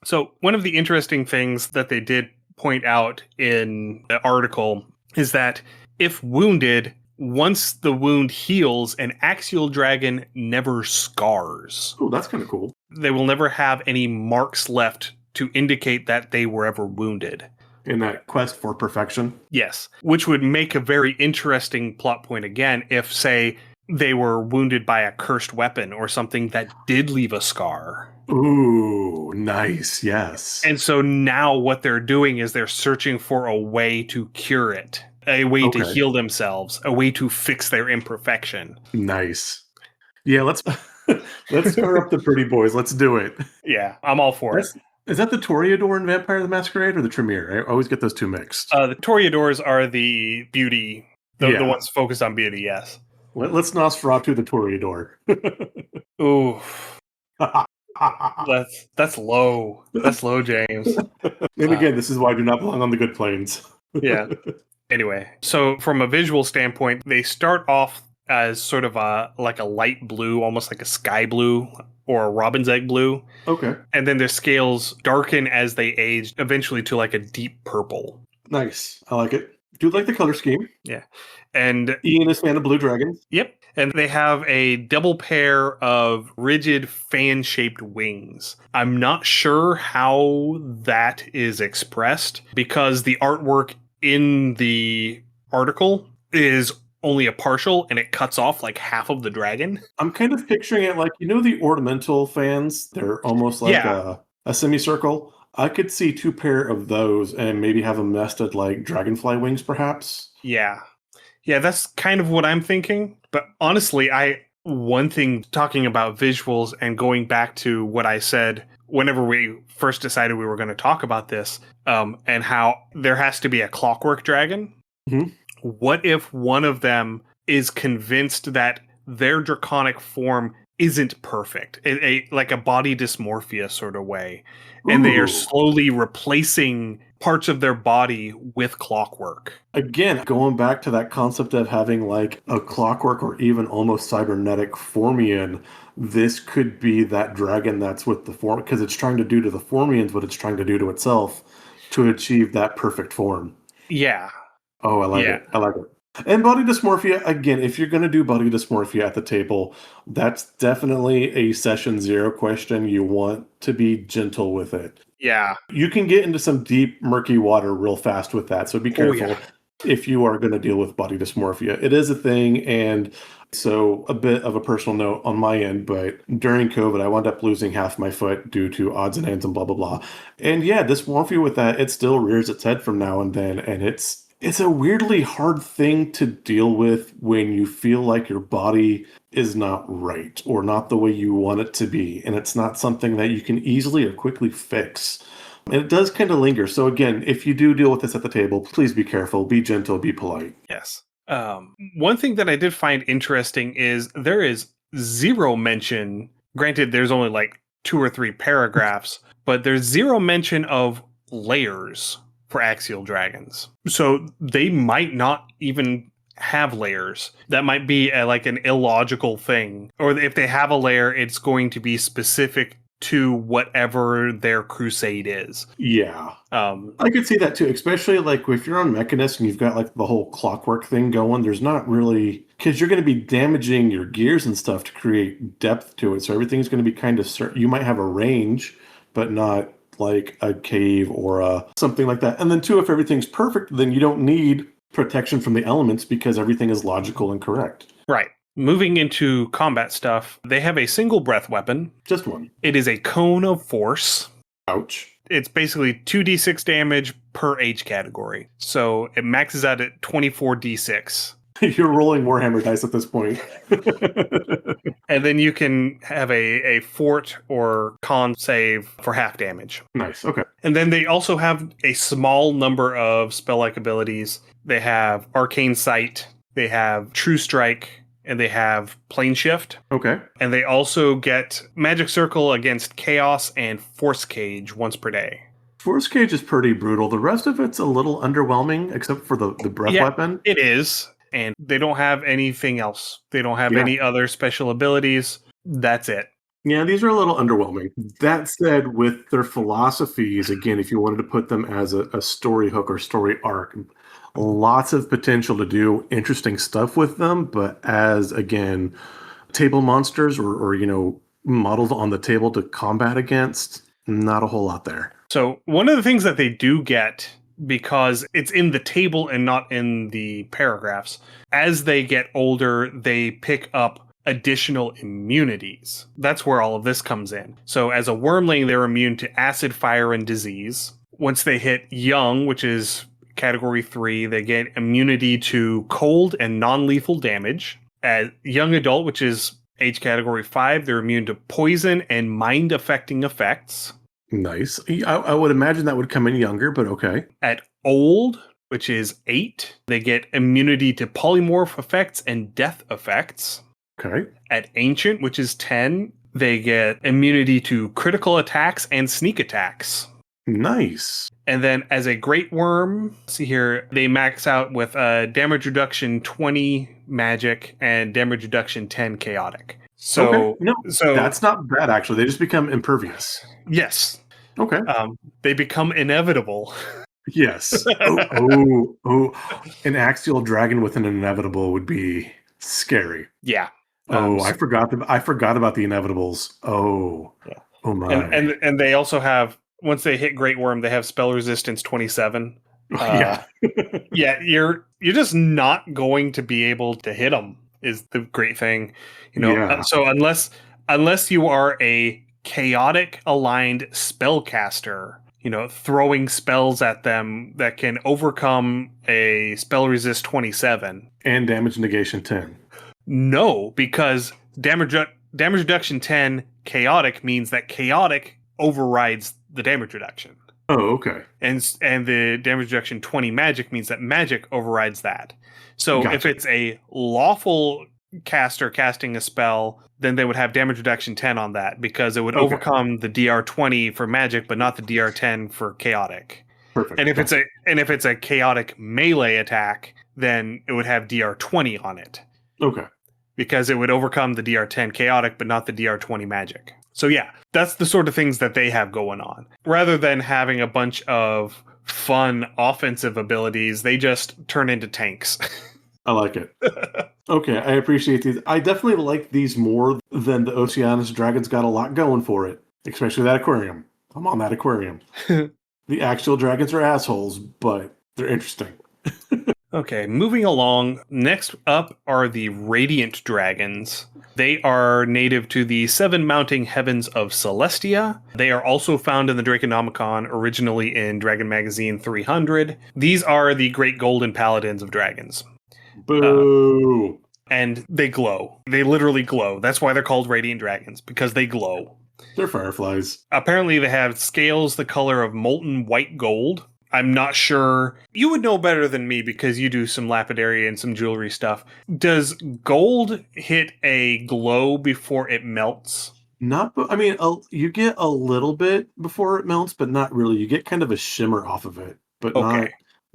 So one of the interesting things that they did point out in the article is that if wounded, once the wound heals, an axial dragon never scars. Oh, that's kind of cool. They will never have any marks left to indicate that they were ever wounded. In that quest for perfection? Yes, which would make a very interesting plot point again if, say, they were wounded by a cursed weapon or something that did leave a scar. Ooh, nice, yes. And so now what they're doing is they're searching for a way to cure it, a way to heal themselves, a way to fix their imperfection. Nice. Yeah, let's stir up the pretty boys. Let's do it. Yeah, I'm all for it. Is that the Toreador in Vampire the Masquerade or the Tremere? I always get those two mixed. The Toreadors are the beauty, the ones focused on beauty, yes. Let's Nosferatu the Toreador. Ooh. That's low. That's low, James. And again, this is why I do not belong on the good planes. Yeah. Anyway, so from a visual standpoint, they start off as sort of a light blue, almost like a sky blue or a robin's egg blue. Okay. And then their scales darken as they age, eventually to like a deep purple. Nice. I like it. Do like the color scheme. Yeah. And Ian is fan of blue dragons. Yep. And they have a double pair of rigid fan-shaped wings. I'm not sure how that is expressed because the artwork in the article is only a partial and it cuts off like half of the dragon. I'm kind of picturing it like, the ornamental fans? They're almost like a semicircle. I could see two pair of those and maybe have them nested like dragonfly wings, perhaps. Yeah. Yeah, that's kind of what I'm thinking. But honestly, one thing talking about visuals and going back to what I said whenever we first decided we were going to talk about this, and how there has to be a clockwork dragon. Mm-hmm. What if one of them is convinced that their draconic form isn't perfect, like a body dysmorphia sort of way, and they are slowly replacing parts of their body with clockwork? Again, going back to that concept of having like a clockwork or even almost cybernetic Formian, this could be that dragon that's with the form, because it's trying to do to the Formians what it's trying to do to itself to achieve that perfect form. Yeah. Oh, I like it. I like it. And body dysmorphia, again, if you're going to do body dysmorphia at the table, that's definitely a session 0 question. You want to be gentle with it. Yeah. You can get into some deep, murky water real fast with that, so be careful if you are going to deal with body dysmorphia. It is a thing, and so a bit of a personal note on my end, but during COVID, I wound up losing half my foot due to odds and ends and blah, blah, blah. And yeah, dysmorphia with that, it still rears its head from now and then, and it's a weirdly hard thing to deal with when you feel like your body is not right or not the way you want it to be. And it's not something that you can easily or quickly fix. And it does kind of linger. So again, if you do deal with this at the table, please be careful, be gentle, be polite. Yes. One thing that I did find interesting is there is zero mention. Granted, there's only like 2 or 3 paragraphs, but there's zero mention of layers for axial dragons. So they might not even have layers. That might be like an illogical thing. Or if they have a layer, it's going to be specific to whatever their crusade is. Yeah. I could see that too, especially like if you're on Mechanist and you've got like the whole clockwork thing going, there's not really, because you're going to be damaging your gears and stuff to create depth to it. So everything's going to be kind of certain. You might have a range, but not like a cave or something like that. And then too, if everything's perfect, then you don't need protection from the elements because everything is logical and correct. Right. Moving into combat stuff, they have a single breath weapon. Just one. It is a cone of force. Ouch. it's basically 2d6 damage per age category. So it maxes out at 24d6. You're rolling Warhammer dice at this point. And then you can have a fort or con save for half damage. Nice. Okay. And then they also have a small number of spell-like abilities. They have Arcane Sight, they have True Strike, and they have Plane Shift. Okay. And they also get Magic Circle against Chaos and Force Cage once per day. Force Cage is pretty brutal. The rest of it's a little underwhelming, except for the breath weapon. It is. And they don't have anything else. They don't have any other special abilities. That's it. Yeah, these are a little underwhelming. That said, with their philosophies, again, if you wanted to put them as a story hook or story arc, lots of potential to do interesting stuff with them. But as, again, table monsters or models on the table to combat against, not a whole lot there. So one of the things that they do get, because it's in the table and not in the paragraphs, as they get older, they pick up additional immunities. That's where all of this comes in. So as a wormling, they're immune to acid, fire, and disease. Once they hit young, which is category 3, they get immunity to cold and non-lethal damage. As young adult, which is age category 5, they're immune to poison and mind-affecting effects. Nice. I would imagine that would come in younger, but okay. At old, which is 8, they get immunity to polymorph effects and death effects. Okay. At ancient, which is 10, they get immunity to critical attacks and sneak attacks. Nice. And then as a great worm, see here, they max out with damage reduction 20 magic and damage reduction 10 chaotic. So, so that's not bad, actually. They just become impervious. Yes. Okay. They become inevitable. Yes. An axial dragon with an inevitable would be scary. Yeah. I forgot about the inevitables. Oh. Yeah. Oh my. And they also have, once they hit Great Worm, they have spell resistance 27. Yeah. Yeah, you're just not going to be able to hit them is the great thing. So unless you are a chaotic aligned spellcaster, throwing spells at them that can overcome a spell resist 27 and damage negation 10. No, because damage reduction 10 chaotic means that chaotic overrides the damage reduction. Oh, okay. And the damage reduction 20 magic means that magic overrides that. So If it's a lawful caster casting a spell, then they would have damage reduction 10 on that because it would overcome the DR 20 for magic, but not the DR 10 for chaotic. Perfect. And if it's a chaotic melee attack, then it would have DR 20 on it. Okay. Because it would overcome the DR 10 chaotic, but not the DR 20 magic. So yeah, that's the sort of things that they have going on. Rather than having a bunch of fun offensive abilities, they just turn into tanks. I like it. Okay, I appreciate these. I definitely like these more than the Oceanus Dragon's got a lot going for it, especially that aquarium. I'm on that aquarium. The actual dragons are assholes, but they're interesting. Okay, moving along. Next up are the Radiant Dragons. They are native to the 7 mounting heavens of Celestia. They are also found in the Draconomicon, originally in Dragon Magazine 300. These are the Great Golden Paladins of dragons. Boo! And they glow. They literally glow. That's why they're called Radiant Dragons, because they glow. They're fireflies. Apparently they have scales the color of molten white gold. I'm not sure. You would know better than me because you do some lapidary and some jewelry stuff. Does gold hit a glow before it melts? You get a little bit before it melts, but not really. You get kind of a shimmer off of it, but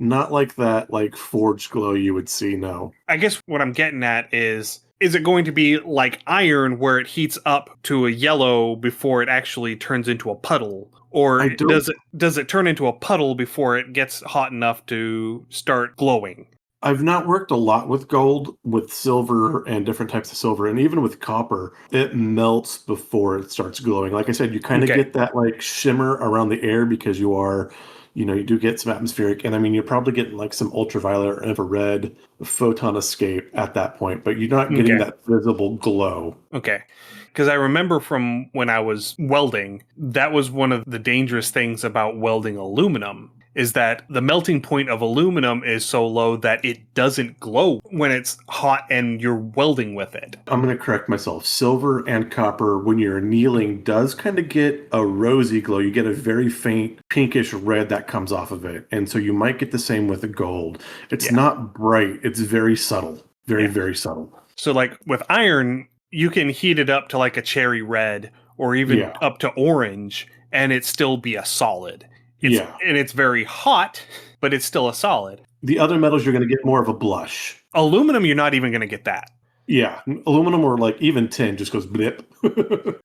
not like that, like forged glow you would see. No. I guess what I'm getting at is it going to be like iron where it heats up to a yellow before it actually turns into a puddle? Or does it turn into a puddle before it gets hot enough to start glowing? I've not worked a lot with gold, with silver and different types of silver, and even with copper, it melts before it starts glowing. Like I said, you kind of get that like shimmer around the air because you are, You do get some atmospheric, and I mean, you're probably getting like some ultraviolet or infrared photon escape at that point, but you're not getting that visible glow. Okay. Because I remember from when I was welding, that was one of the dangerous things about welding aluminum, is that the melting point of aluminum is so low that it doesn't glow when it's hot and you're welding with it. I'm going to correct myself. Silver and copper, when you're annealing, does kind of get a rosy glow. You get a very faint pinkish red that comes off of it. And so you might get the same with the gold. It's not bright. It's very subtle. Very subtle. So like with iron, you can heat it up to like a cherry red or even up to orange and it still be a solid. And it's very hot, but it's still a solid. The other metals, you're going to get more of a blush. Aluminum, you're not even going to get that. Yeah, aluminum or like even tin just goes blip.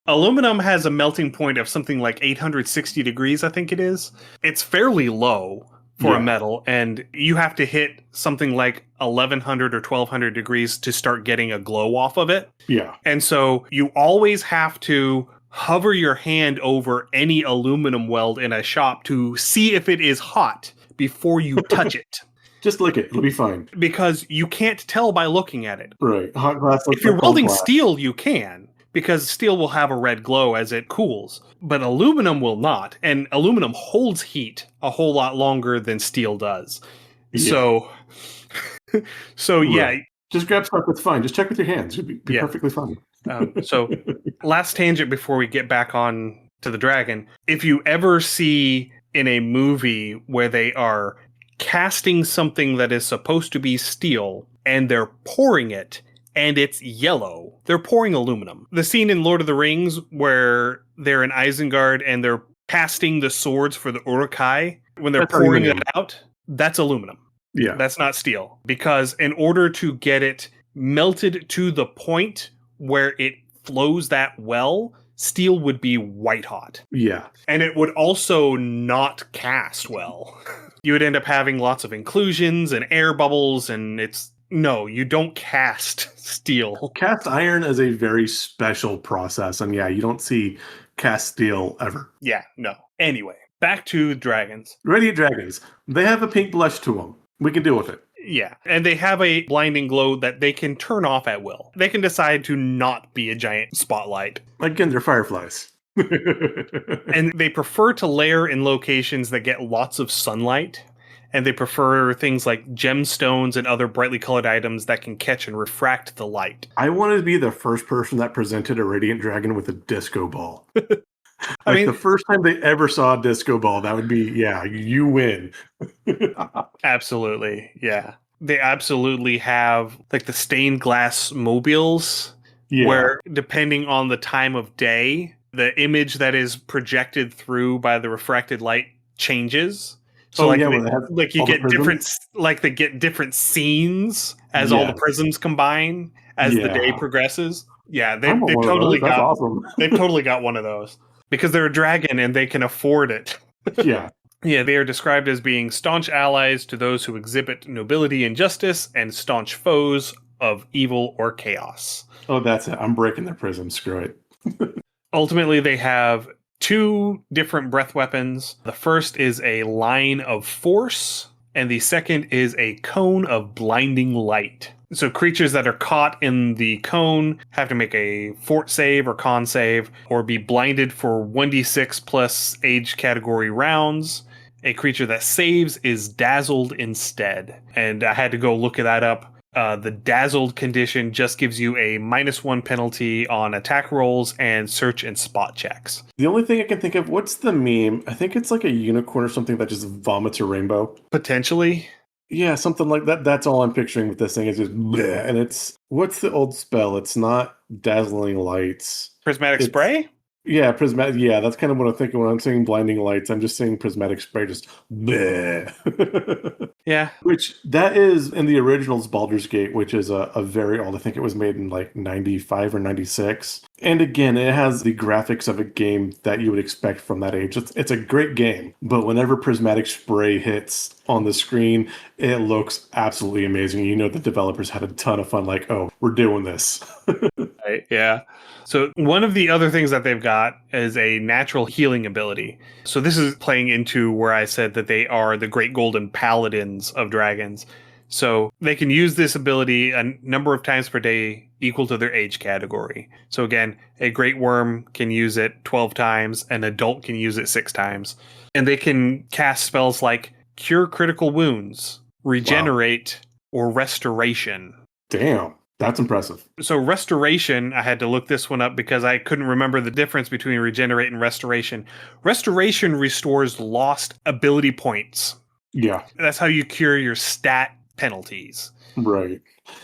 Aluminum has a melting point of something like 860 degrees, I think it is. It's fairly low for a metal, and you have to hit something like 1100 or 1200 degrees to start getting a glow off of it. Yeah. And so you always have to hover your hand over any aluminum weld in a shop to see if it is hot before you touch it. Just lick it. It'll be fine. Because you can't tell by looking at it. Right. Hot glass. If you're welding steel, you can, because steel will have a red glow as it cools. But aluminum will not. And aluminum holds heat a whole lot longer than steel does. Yeah. So yeah. Just grab stuff that's fine. Just check with your hands. You'll be perfectly fine. So last tangent before we get back on to the dragon. If you ever see in a movie where they are casting something that is supposed to be steel and they're pouring it and it's yellow, they're pouring aluminum. The scene in Lord of the Rings where they're in Isengard and they're casting the swords for the Uruk-hai, when they're pouring it out, that's aluminum. Yeah. That's not steel. Because in order to get it melted to the point where it flows that well, steel would be white hot. Yeah. And it would also not cast well. You would end up having lots of inclusions and air bubbles, and no, you don't cast steel. Cast iron is a very special process, and you don't see cast steel ever. Yeah, no. Anyway, back to dragons. Radiant dragons. They have a pink blush to them. We can deal with it. Yeah, and they have a blinding glow that they can turn off at will. They can decide to not be a giant spotlight. Again, they're fireflies. And they prefer to lair in locations that get lots of sunlight. And they prefer things like gemstones and other brightly colored items that can catch and refract the light. I wanted to be the first person that presented a radiant dragon with a disco ball. I mean, the first time they ever saw a disco ball, that would be, you win. Absolutely, yeah. They absolutely have like the stained glass mobiles, where depending on the time of day, the image that is projected through by the refracted light changes. So they get different scenes as all the prisms combine as the day progresses. Yeah, they've totally got awesome. They've totally got one of those because they're a dragon and they can afford it. Yeah. Yeah, they are described as being staunch allies to those who exhibit nobility and justice and staunch foes of evil or chaos. Oh, that's it. I'm breaking their prism. Screw it. Ultimately, they have two different breath weapons. The first is a line of force, and the second is a cone of blinding light. So creatures that are caught in the cone have to make a fort save or con save, or be blinded for 1d6 plus age category rounds. A creature that saves is dazzled instead. And I had to go look that up. The dazzled condition just gives you a -1 penalty on attack rolls and search and spot checks. The only thing I can think of, what's the meme? I think it's like a unicorn or something that just vomits a rainbow. Potentially. Yeah, something like that. That's all I'm picturing with this thing. It's just bleh, and it's, what's the old spell? It's not dazzling lights. Prismatic spray? Yeah, prismatic. Yeah, that's kind of what I'm thinking when I'm saying blinding lights. I'm just saying prismatic spray, just bleh. Yeah. Which, that is in the originals Baldur's Gate, which is a very old, I think it was made in like 95 or 96. And again, it has the graphics of a game that you would expect from that age. It's a great game, but whenever prismatic spray hits on the screen, it looks absolutely amazing. You know the developers had a ton of fun, like, oh, we're doing this. Right, yeah. So one of the other things that they've got is a natural healing ability. So this is playing into where I said that they are the great golden paladins of dragons. So they can use this ability a number of times per day equal to their age category. So again, a great worm can use it 12 times, an adult can use it 6 times. And they can cast spells like cure critical wounds, regenerate, or restoration. Damn, that's impressive. So restoration, I had to look this one up because I couldn't remember the difference between regenerate and restoration. Restoration restores lost ability points. Yeah, That's how you cure your stat penalties. right.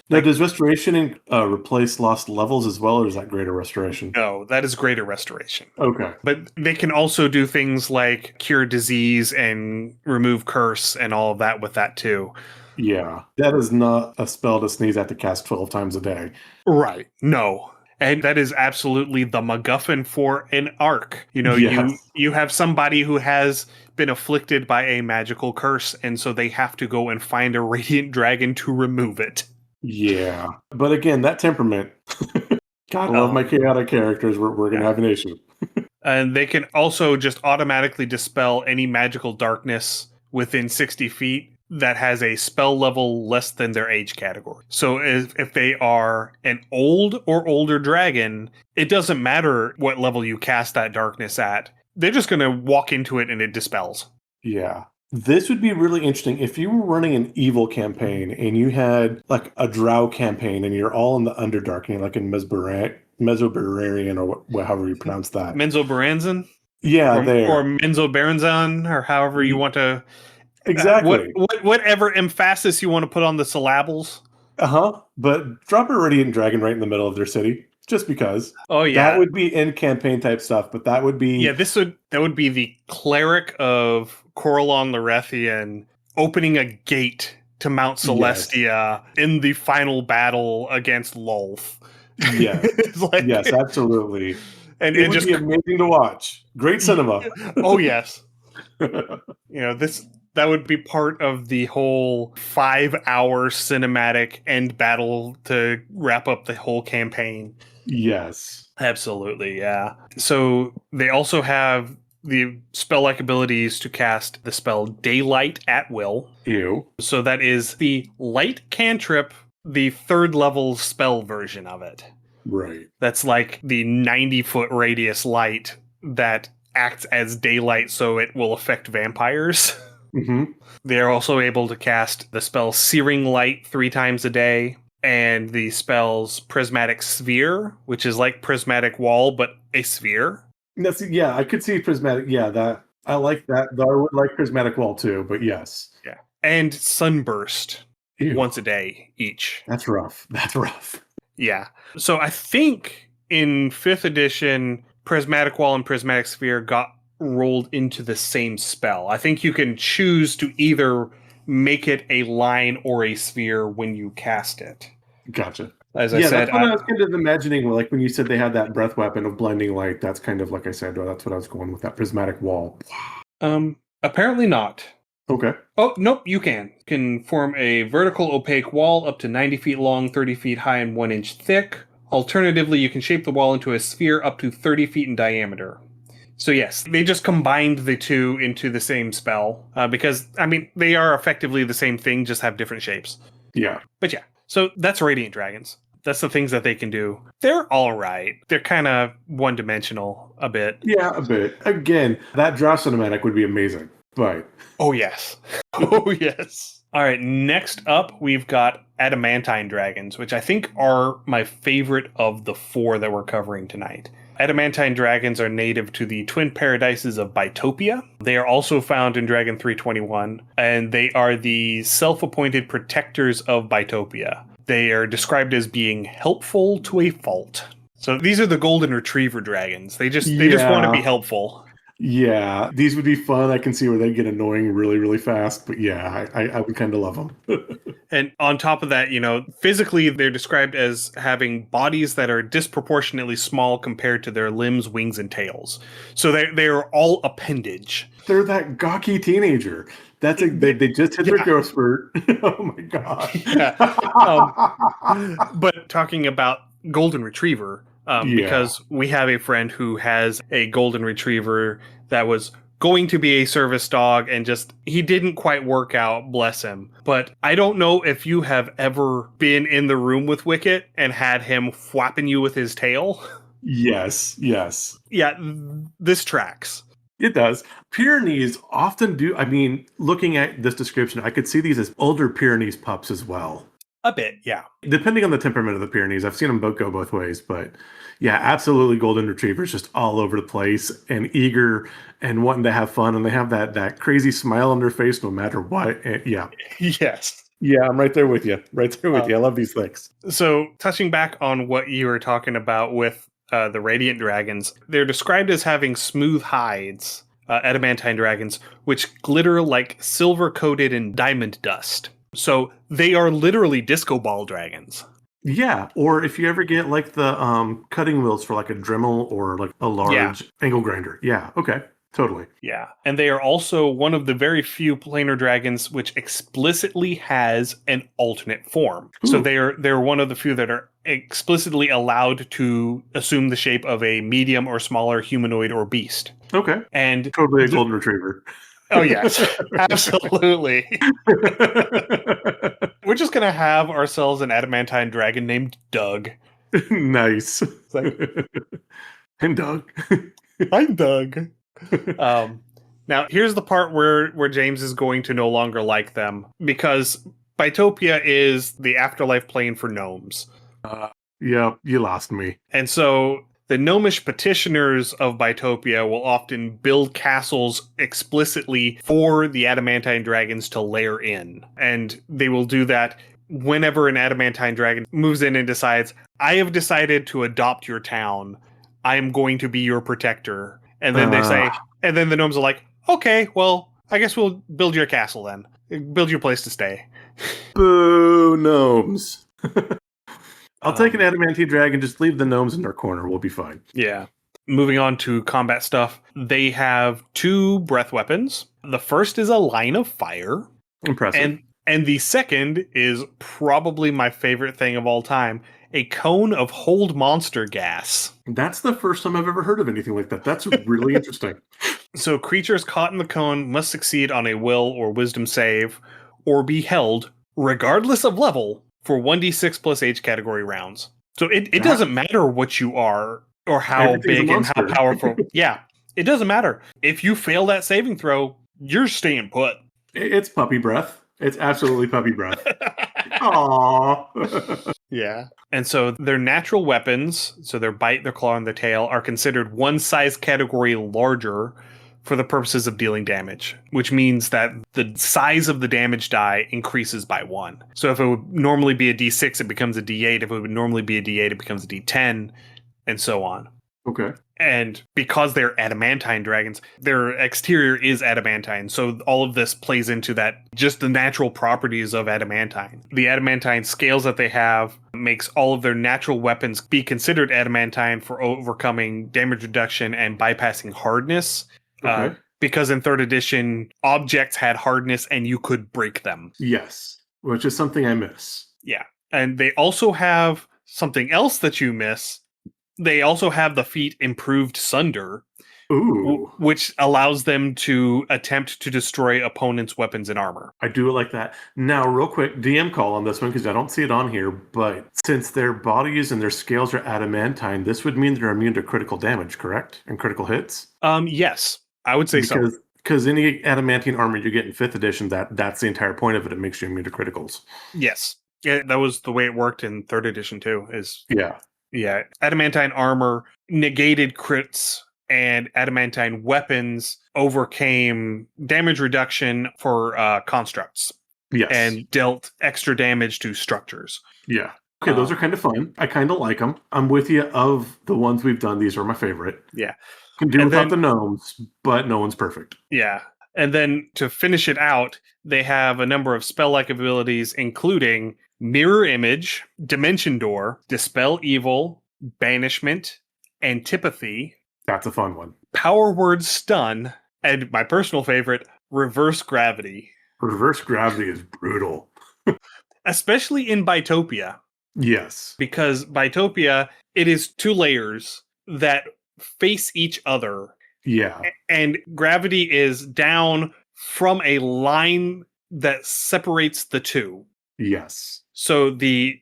Now, does restoration replace lost levels as well, or is that greater restoration? No, that is greater restoration. Okay. But they can also do things like cure disease and remove curse and all of that with that too. Yeah, that is not a spell to sneeze at to cast 12 times a day. Right. No. And that is absolutely the MacGuffin for an arc. You know, Yes. you have somebody who has been afflicted by a magical curse, and so they have to go and find a radiant dragon to remove it. Yeah. But again, that temperament. Gotta love my chaotic characters. We're going to have an issue. And they can also just automatically dispel any magical darkness within 60 feet that has a spell level less than their age category. So if they are an old or older dragon, it doesn't matter what level you cast that darkness at. They're just going to walk into it and it dispels. Yeah. This would be really interesting if you were running an evil campaign and you had like a drow campaign and you're all in the Underdark and you're like in Mesobararian or however you pronounce that. Menzoberranzan? Yeah, or Menzoberranzan, or however you want to... Exactly. Whatever emphasis you want to put on the syllables. But drop a radiant dragon right in the middle of their city, just because. Oh yeah, that would be in campaign type stuff. But that would be that would be the cleric of Corellon Larethian opening a gate to Mount Celestia in the final battle against Lolth. Yes, yes, absolutely. And it would just be amazing to watch. Great cinema. Oh yes. That would be part of the whole 5-hour cinematic end battle to wrap up the whole campaign. Yes. Absolutely, yeah. So they also have the spell-like abilities to cast the spell Daylight at will. Ew. So that is the light cantrip, the 3rd level spell version of it. Right. That's like the 90-foot radius light that acts as daylight, so it will affect vampires. Mm-hmm. They're also able to cast the spell Searing Light 3 times a day, and the spells Prismatic Sphere, which is like Prismatic Wall, but a sphere. Yeah, I could see Prismatic. Yeah, that I like that. Though I would like Prismatic Wall too, but yes. Yeah. And Sunburst. Ew. Once a day each. That's rough. Yeah. So I think in 5th edition, Prismatic Wall and Prismatic Sphere got rolled into the same spell. I think you can choose to either make it a line or a sphere when you cast it. Gotcha. As I said, that's what I was kind of imagining. Like when you said they had that breath weapon of blending light, that's kind of like I said. That's what I was going with, that Prismatic Wall. Apparently not. Okay. Oh, nope, you can. You can form a vertical opaque wall up to 90 feet long, 30 feet high, and 1 inch thick. Alternatively, you can shape the wall into a sphere up to 30 feet in diameter. So yes, they just combined the two into the same spell because, I mean, they are effectively the same thing, just have different shapes. Yeah. But yeah, so that's Radiant Dragons. That's the things that they can do. They're all right. They're kind of one-dimensional a bit. Yeah, a bit. Again, that draw cinematic would be amazing. Right. Oh, yes. Oh, yes. All right, next up, we've got Adamantine Dragons, which I think are my favorite of the 4 that we're covering tonight. Adamantine dragons are native to the twin paradises of Bytopia. They are also found in Dragon 321, and they are the self-appointed protectors of Bytopia. They are described as being helpful to a fault. So these are the golden retriever dragons. They just want to be helpful. Yeah, these would be fun. I can see where they get annoying really, really fast. But yeah, I would kind of love them. And on top of that, physically they're described as having bodies that are disproportionately small compared to their limbs, wings, and tails. So they are all appendage. They're that gawky teenager. They just hit their Yeah. growth spurt. Oh my god. Yeah. Um, but talking about golden retriever, Yeah. because we have a friend who has a golden retriever that was going to be a service dog and just he didn't quite work out, bless him. But I don't know if you have ever been in the room with Wicket and had him flapping you with his tail. Yes. Yes. Yeah, this tracks. It does. Pyrenees often do. I mean, looking at this description, I could see these as older Pyrenees pups as well. A bit, yeah. Depending on the temperament of the Pyrenees, I've seen them both go both ways. But yeah, absolutely, golden retrievers just all over the place and eager and wanting to have fun, and they have that crazy smile on their face no matter what. And yeah, Yes. yeah, I'm right there with you. Right there with you. I love these things. So, touching back on what you were talking about with the Radiant Dragons, they're described as having smooth hides, adamantine dragons, which glitter like silver coated in diamond dust. So, they are literally disco ball dragons. Yeah, or if you ever get like the cutting wheels for like a Dremel or like a large angle grinder. Yeah, okay, totally. Yeah. And they are also one of the very few planar dragons which explicitly has an alternate form. Ooh. So they're one of the few that are explicitly allowed to assume the shape of a medium or smaller humanoid or beast. Okay. And totally a golden retriever. Oh yes, absolutely. We're just gonna have ourselves an adamantine dragon named Doug. Nice. Like, I'm Doug. I'm Doug. Now here's the part where James is going to no longer like them, because Bitopia is the afterlife plane for gnomes. Yeah, you lost me. And so the gnomish petitioners of Bitopia will often build castles explicitly for the adamantine dragons to lair in. And they will do that whenever an adamantine dragon moves in and decides, I have decided to adopt your town. I am going to be your protector. And then they say, and then the gnomes are like, okay, well, I guess we'll build your castle then. Build your place to stay. Boo, gnomes. I'll take an adamantine dragon, just leave the gnomes in their corner. We'll be fine. Yeah. Moving on to combat stuff. They have 2 breath weapons. The first is a line of fire. Impressive. And the second is probably my favorite thing of all time, a cone of hold monster gas. That's the first time I've ever heard of anything like that. That's really interesting. So creatures caught in the cone must succeed on a will or wisdom save or be held, regardless of level, for 1d6 plus H category rounds. So it doesn't matter what you are or how big and how powerful. Yeah, it doesn't matter. If you fail that saving throw, you're staying put. It's puppy breath. It's absolutely puppy breath. Aww. Yeah. And so their natural weapons, so their bite, their claw, and their tail, are considered one size category larger for the purposes of dealing damage, which means that the size of the damage die increases by 1. So if it would normally be a d6, it becomes a d8. If it would normally be a d8, it becomes a d10, and so on. Okay. And because they're adamantine dragons, their exterior is adamantine. So all of this plays into that, just the natural properties of adamantine. The adamantine scales that they have makes all of their natural weapons be considered adamantine for overcoming damage reduction and bypassing hardness. Okay. Because in 3rd edition, objects had hardness and you could break them. Yes, which is something I miss. Yeah. And they also have something else that you miss. They also have the feat Improved Sunder, Ooh. Which allows them to attempt to destroy opponents' weapons and armor. I do like that. Now, real quick, DM call on this one because I don't see it on here, but since their bodies and their scales are adamantine, this would mean they're immune to critical damage, correct? And critical hits? Yes, I would say so. Because any adamantine armor you get in 5th edition, that's the entire point of it. It makes you immune to criticals. Yes. Yeah, that was the way it worked in 3rd edition too. Yeah. Adamantine armor negated crits, and adamantine weapons overcame damage reduction for constructs. Yes. And dealt extra damage to structures. Yeah. Okay, those are kind of fun. I kind of like them. I'm with you. Of the ones we've done, these are my favorite. Yeah. Can do And without then, the gnomes, but no one's perfect. yeah. And then to finish it out, they have a number of spell-like abilities, including Mirror Image, Dimension Door, Dispel Evil, Banishment, Antipathy, That's a fun one. Power Word Stun, and my personal favorite, Reverse Gravity. Reverse gravity is brutal. Especially in Bitopia, Yes. because Bitopia, it is two layers that face each other, Yeah. and gravity is down from a line that separates the two. Yes. So the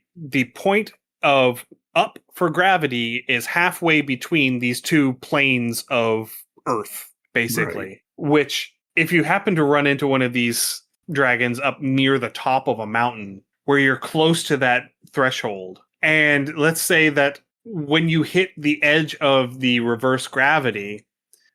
point of up for gravity is halfway between these two planes of Earth, basically. Right. Which, if you happen to run into one of these dragons up near the top of a mountain, where you're close to that threshold, and let's say that when you hit the edge of the reverse gravity,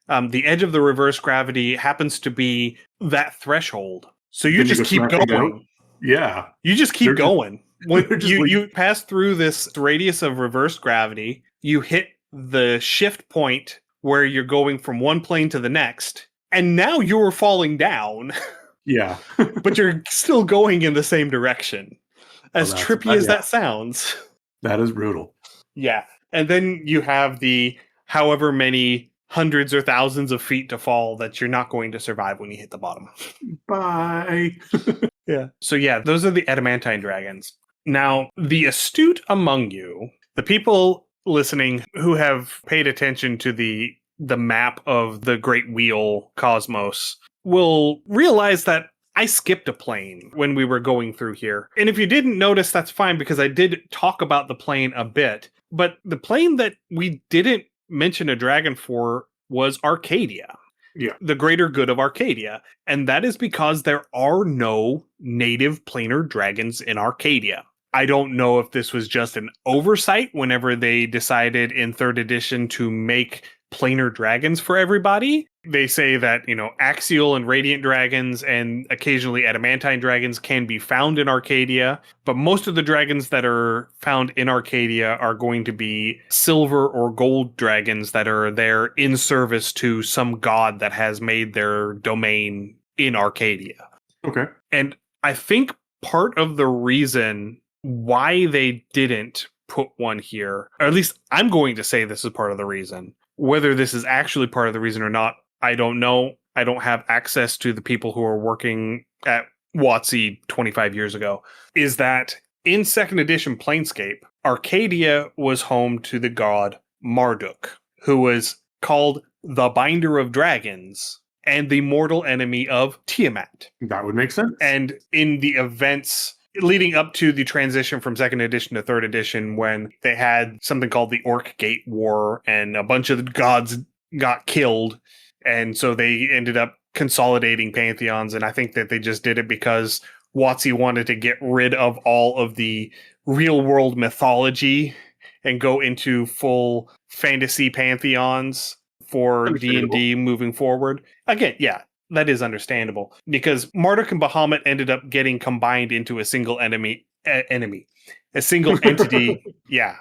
the edge of the reverse gravity happens to be that threshold. So you Then just go keep smashing going. out. Yeah. You just keep They're just- going. When they're just you pass through this radius of reverse gravity, you hit the shift point where you're going from one plane to the next, and now you're falling down, Yeah. but you're still going in the same direction. As that's- trippy as yeah. that sounds. That is brutal. Yeah. And then you have the however many hundreds or thousands of feet to fall that you're not going to survive when you hit the bottom. Bye. Yeah. So yeah, those are the adamantine dragons. Now, the astute among you, the people listening who have paid attention to the map of the Great Wheel cosmos will realize that I skipped a plane when we were going through here. And if you didn't notice, that's fine, because I did talk about the plane a bit. But the plane that we didn't mention a dragon for was Arcadia. Yeah. The greater good of Arcadia. And that is because there are no native planar dragons in Arcadia. I don't know if this was just an oversight whenever they decided in 3rd edition to make planar dragons for everybody. They say that, axial and radiant dragons and occasionally adamantine dragons can be found in Arcadia, but most of the dragons that are found in Arcadia are going to be silver or gold dragons that are there in service to some god that has made their domain in Arcadia. Okay. And I think part of the reason why they didn't put one here, or at least I'm going to say this is part of the reason. Whether this is actually part of the reason or not, I don't know. I don't have access to the people who are working at WotC 25 years ago. Is that in 2nd edition Planescape, Arcadia was home to the god Marduk, who was called the Binder of Dragons and the mortal enemy of Tiamat. That would make sense. And in the events leading up to the transition from 2nd edition to 3rd edition, when they had something called the Orc Gate War and a bunch of the gods got killed, and so they ended up consolidating pantheons, and I think that they just did it because WotC wanted to get rid of all of the real world mythology and go into full fantasy pantheons for D&D moving forward. Again, yeah, that is understandable, because Marduk and Bahamut ended up getting combined into a single a single entity. Yeah.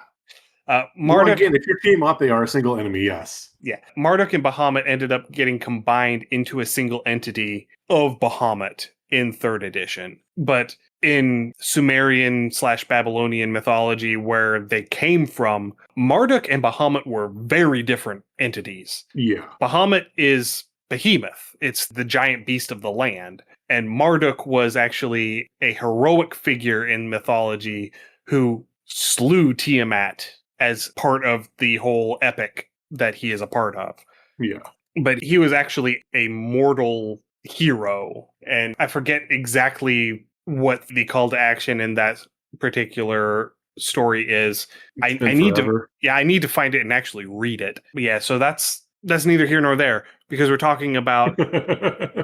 Well, again, if you're team up, they are a single enemy, yes. Yeah. Marduk and Bahamut ended up getting combined into a single entity of Bahamut in 3rd edition. But in Sumerian/Babylonian mythology, where they came from, Marduk and Bahamut were very different entities. Yeah. Bahamut is Behemoth. It's the giant beast of the land. And Marduk was actually a heroic figure in mythology who slew Tiamat as part of the whole epic that he is a part of. Yeah. But he was actually a mortal hero. And I forget exactly what the call to action in that particular story is. I need to find it and actually read it. But yeah, so that's neither here nor there, because we're talking about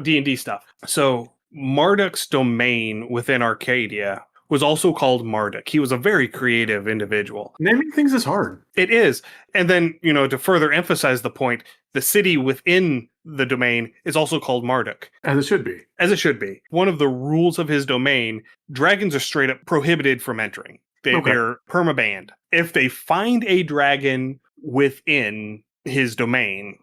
D&D stuff. So Marduk's domain within Arcadia was also called Marduk. He was a very creative individual. Naming things is hard. It is. And then, to further emphasize the point, the city within the domain is also called Marduk. As it should be. As it should be. One of the rules of his domain, dragons are straight up prohibited from entering. They're permabanned. If they find a dragon within his domain,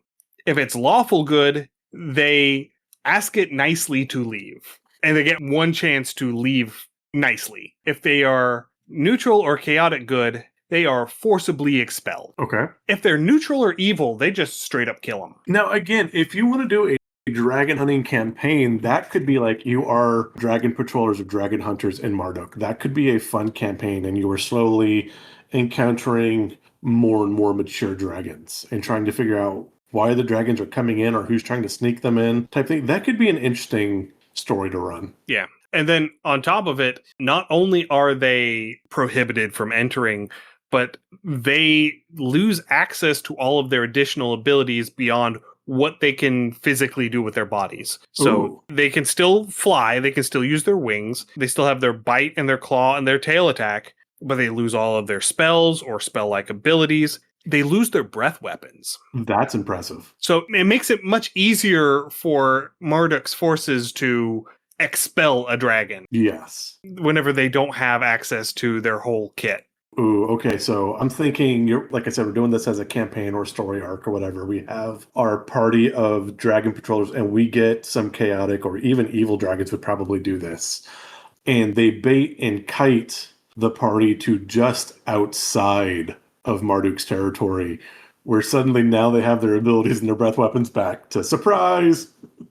If it's lawful good, they ask it nicely to leave. And they get one chance to leave nicely. If they are neutral or chaotic good, they are forcibly expelled. Okay. If they're neutral or evil, they just straight up kill them. Now, again, if you want to do a dragon hunting campaign, that could be like you are dragon patrollers or dragon hunters in Marduk. That could be a fun campaign, and you are slowly encountering more and more mature dragons and trying to figure out why the dragons are coming in or who's trying to sneak them in type thing. That could be an interesting story to run. Yeah. And then on top of it, not only are they prohibited from entering, but they lose access to all of their additional abilities beyond what they can physically do with their bodies. So Ooh. they can still fly, they can still use their wings, they still have their bite and their claw and their tail attack, but they lose all of their spells or spell-like abilities. They lose their breath weapons. That's impressive. So it makes it much easier for Marduk's forces to expel a dragon Yes. whenever they don't have access to their whole kit. Ooh, okay. So I'm thinking, like I said, we're doing this as a campaign or story arc or whatever. We have our party of dragon patrollers, and we get some chaotic or even evil dragons would probably do this. And they bait and kite the party to just outside of Marduk's territory, where suddenly now they have their abilities and their breath weapons back to surprise.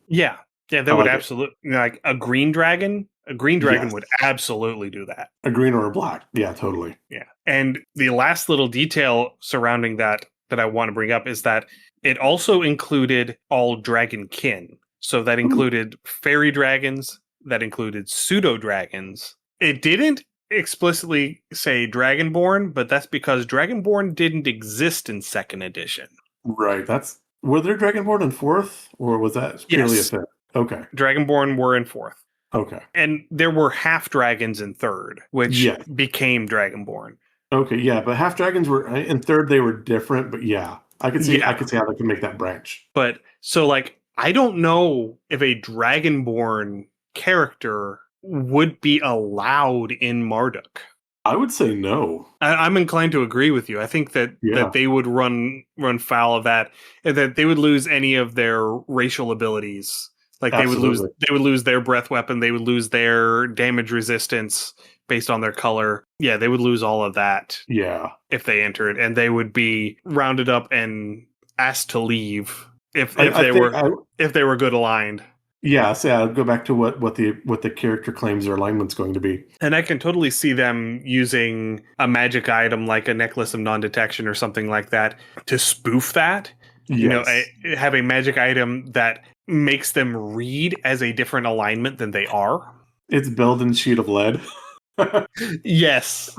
Yeah. Yeah, they would absolutely, like a green dragon Yes. would absolutely do that. A green or a black. Yeah, totally. Yeah. And the last little detail surrounding that I want to bring up is that it also included all dragon kin. So that included fairy dragons, that included pseudo dragons. It didn't explicitly say dragonborn, but that's because dragonborn didn't exist in 2nd edition. Right. Were there dragonborn in 4th, or was that purely a 5th? Okay. Dragonborn were in 4th. Okay. And there were half dragons in 3rd, which became dragonborn. Okay, yeah, but half dragons were in 3rd. They were different, but yeah, I could see how they could make that branch. But so, like, I don't know if a dragonborn character would be allowed in Marduk. I would say no. I'm inclined to agree with you. I think that they would run foul of that, and that they would lose any of their racial abilities. Like they would lose their breath weapon, they would lose their damage resistance based on their color. Yeah, they would lose all of that. Yeah. If they entered, and they would be rounded up and asked to leave if they were good aligned. Yeah, so I'll go back to what the character claims their alignment's going to be. And I can totally see them using a magic item like a necklace of non-detection or something like that to spoof that. Yes. You know, have a magic item that makes them read as a different alignment than they are. It's Belden's sheet of lead. Yes.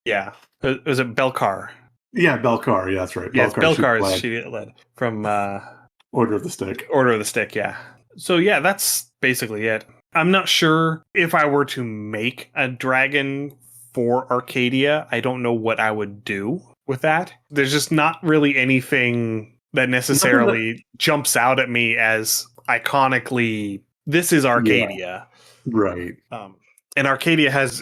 Yeah. Was it Belcar? Yeah, Belcar. Yeah, that's right. Yes, Belcar's sheet of lead from Order of the Stick. Order of the Stick, yeah. So yeah, that's basically it. I'm not sure if I were to make a dragon for Arcadia, I don't know what I would do with that. There's just not really anything that necessarily jumps out at me as iconically, this is Arcadia. Yeah, right. And Arcadia has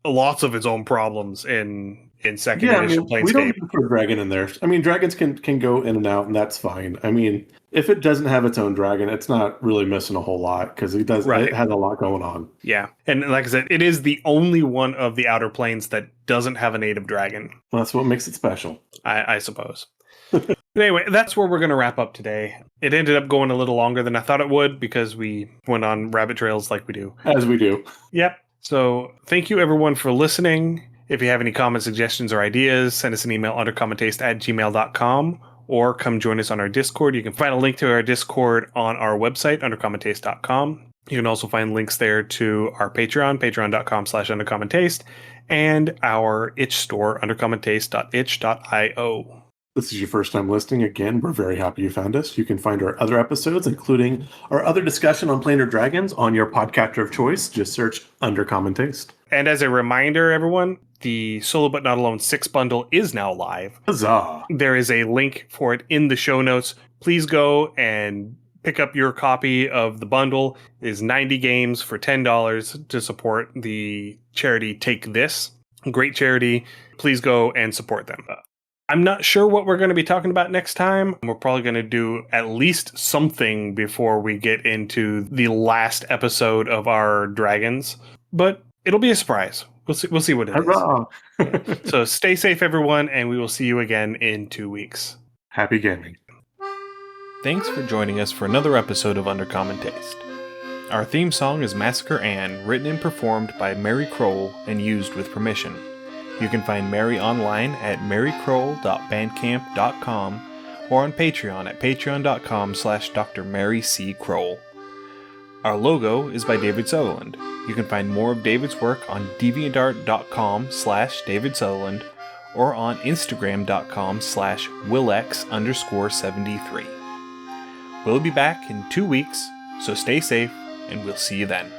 lots of its own problems in 2nd edition Planescape. We don't need to put a dragon in there. I mean, dragons can go in and out, and that's fine. I mean, if it doesn't have its own dragon, it's not really missing a whole lot because it has a lot going on. Yeah. And like I said, it is the only one of the Outer Planes that doesn't have a native dragon. Well, that's what makes it special. I suppose. But anyway, that's where we're going to wrap up today. It ended up going a little longer than I thought it would because we went on rabbit trails like we do. As we do. Yep. So thank you, everyone, for listening. If you have any comments, suggestions, or ideas, send us an email undercommontaste@gmail.com or come join us on our Discord. You can find a link to our Discord on our website, undercommontaste.com. You can also find links there to our Patreon, patreon.com/undercommontaste, and our itch store, undercommontaste.itch.io. This is your first time listening. Again, we're very happy you found us. You can find our other episodes, including our other discussion on Planar Dragons, on your podcatcher of choice. Just search Under Common Taste. And as a reminder, everyone, the Solo But Not Alone 6 bundle is now live. Huzzah! There is a link for it in the show notes. Please go and pick up your copy of the bundle. It is 90 games for $10 to support the charity Take This. Great charity. Please go and support them. I'm not sure what we're going to be talking about next time. We're probably going to do at least something before we get into the last episode of our dragons, but it'll be a surprise. We'll see what it Hurrah! is. So stay safe, everyone, and we will see you again in 2 weeks. Happy gaming. Thanks for joining us for another episode of Undercommon Taste. Our theme song is Massacre Anne, written and performed by Mary Kroll and used with permission. You can find Mary online at marykroll.bandcamp.com or on Patreon at patreon.com/Dr. Mary C. Kroll. Our logo is by David Sutherland. You can find more of David's work on deviantart.com/David Sutherland or on instagram.com/Willex_73. We'll be back in 2 weeks, so stay safe and we'll see you then.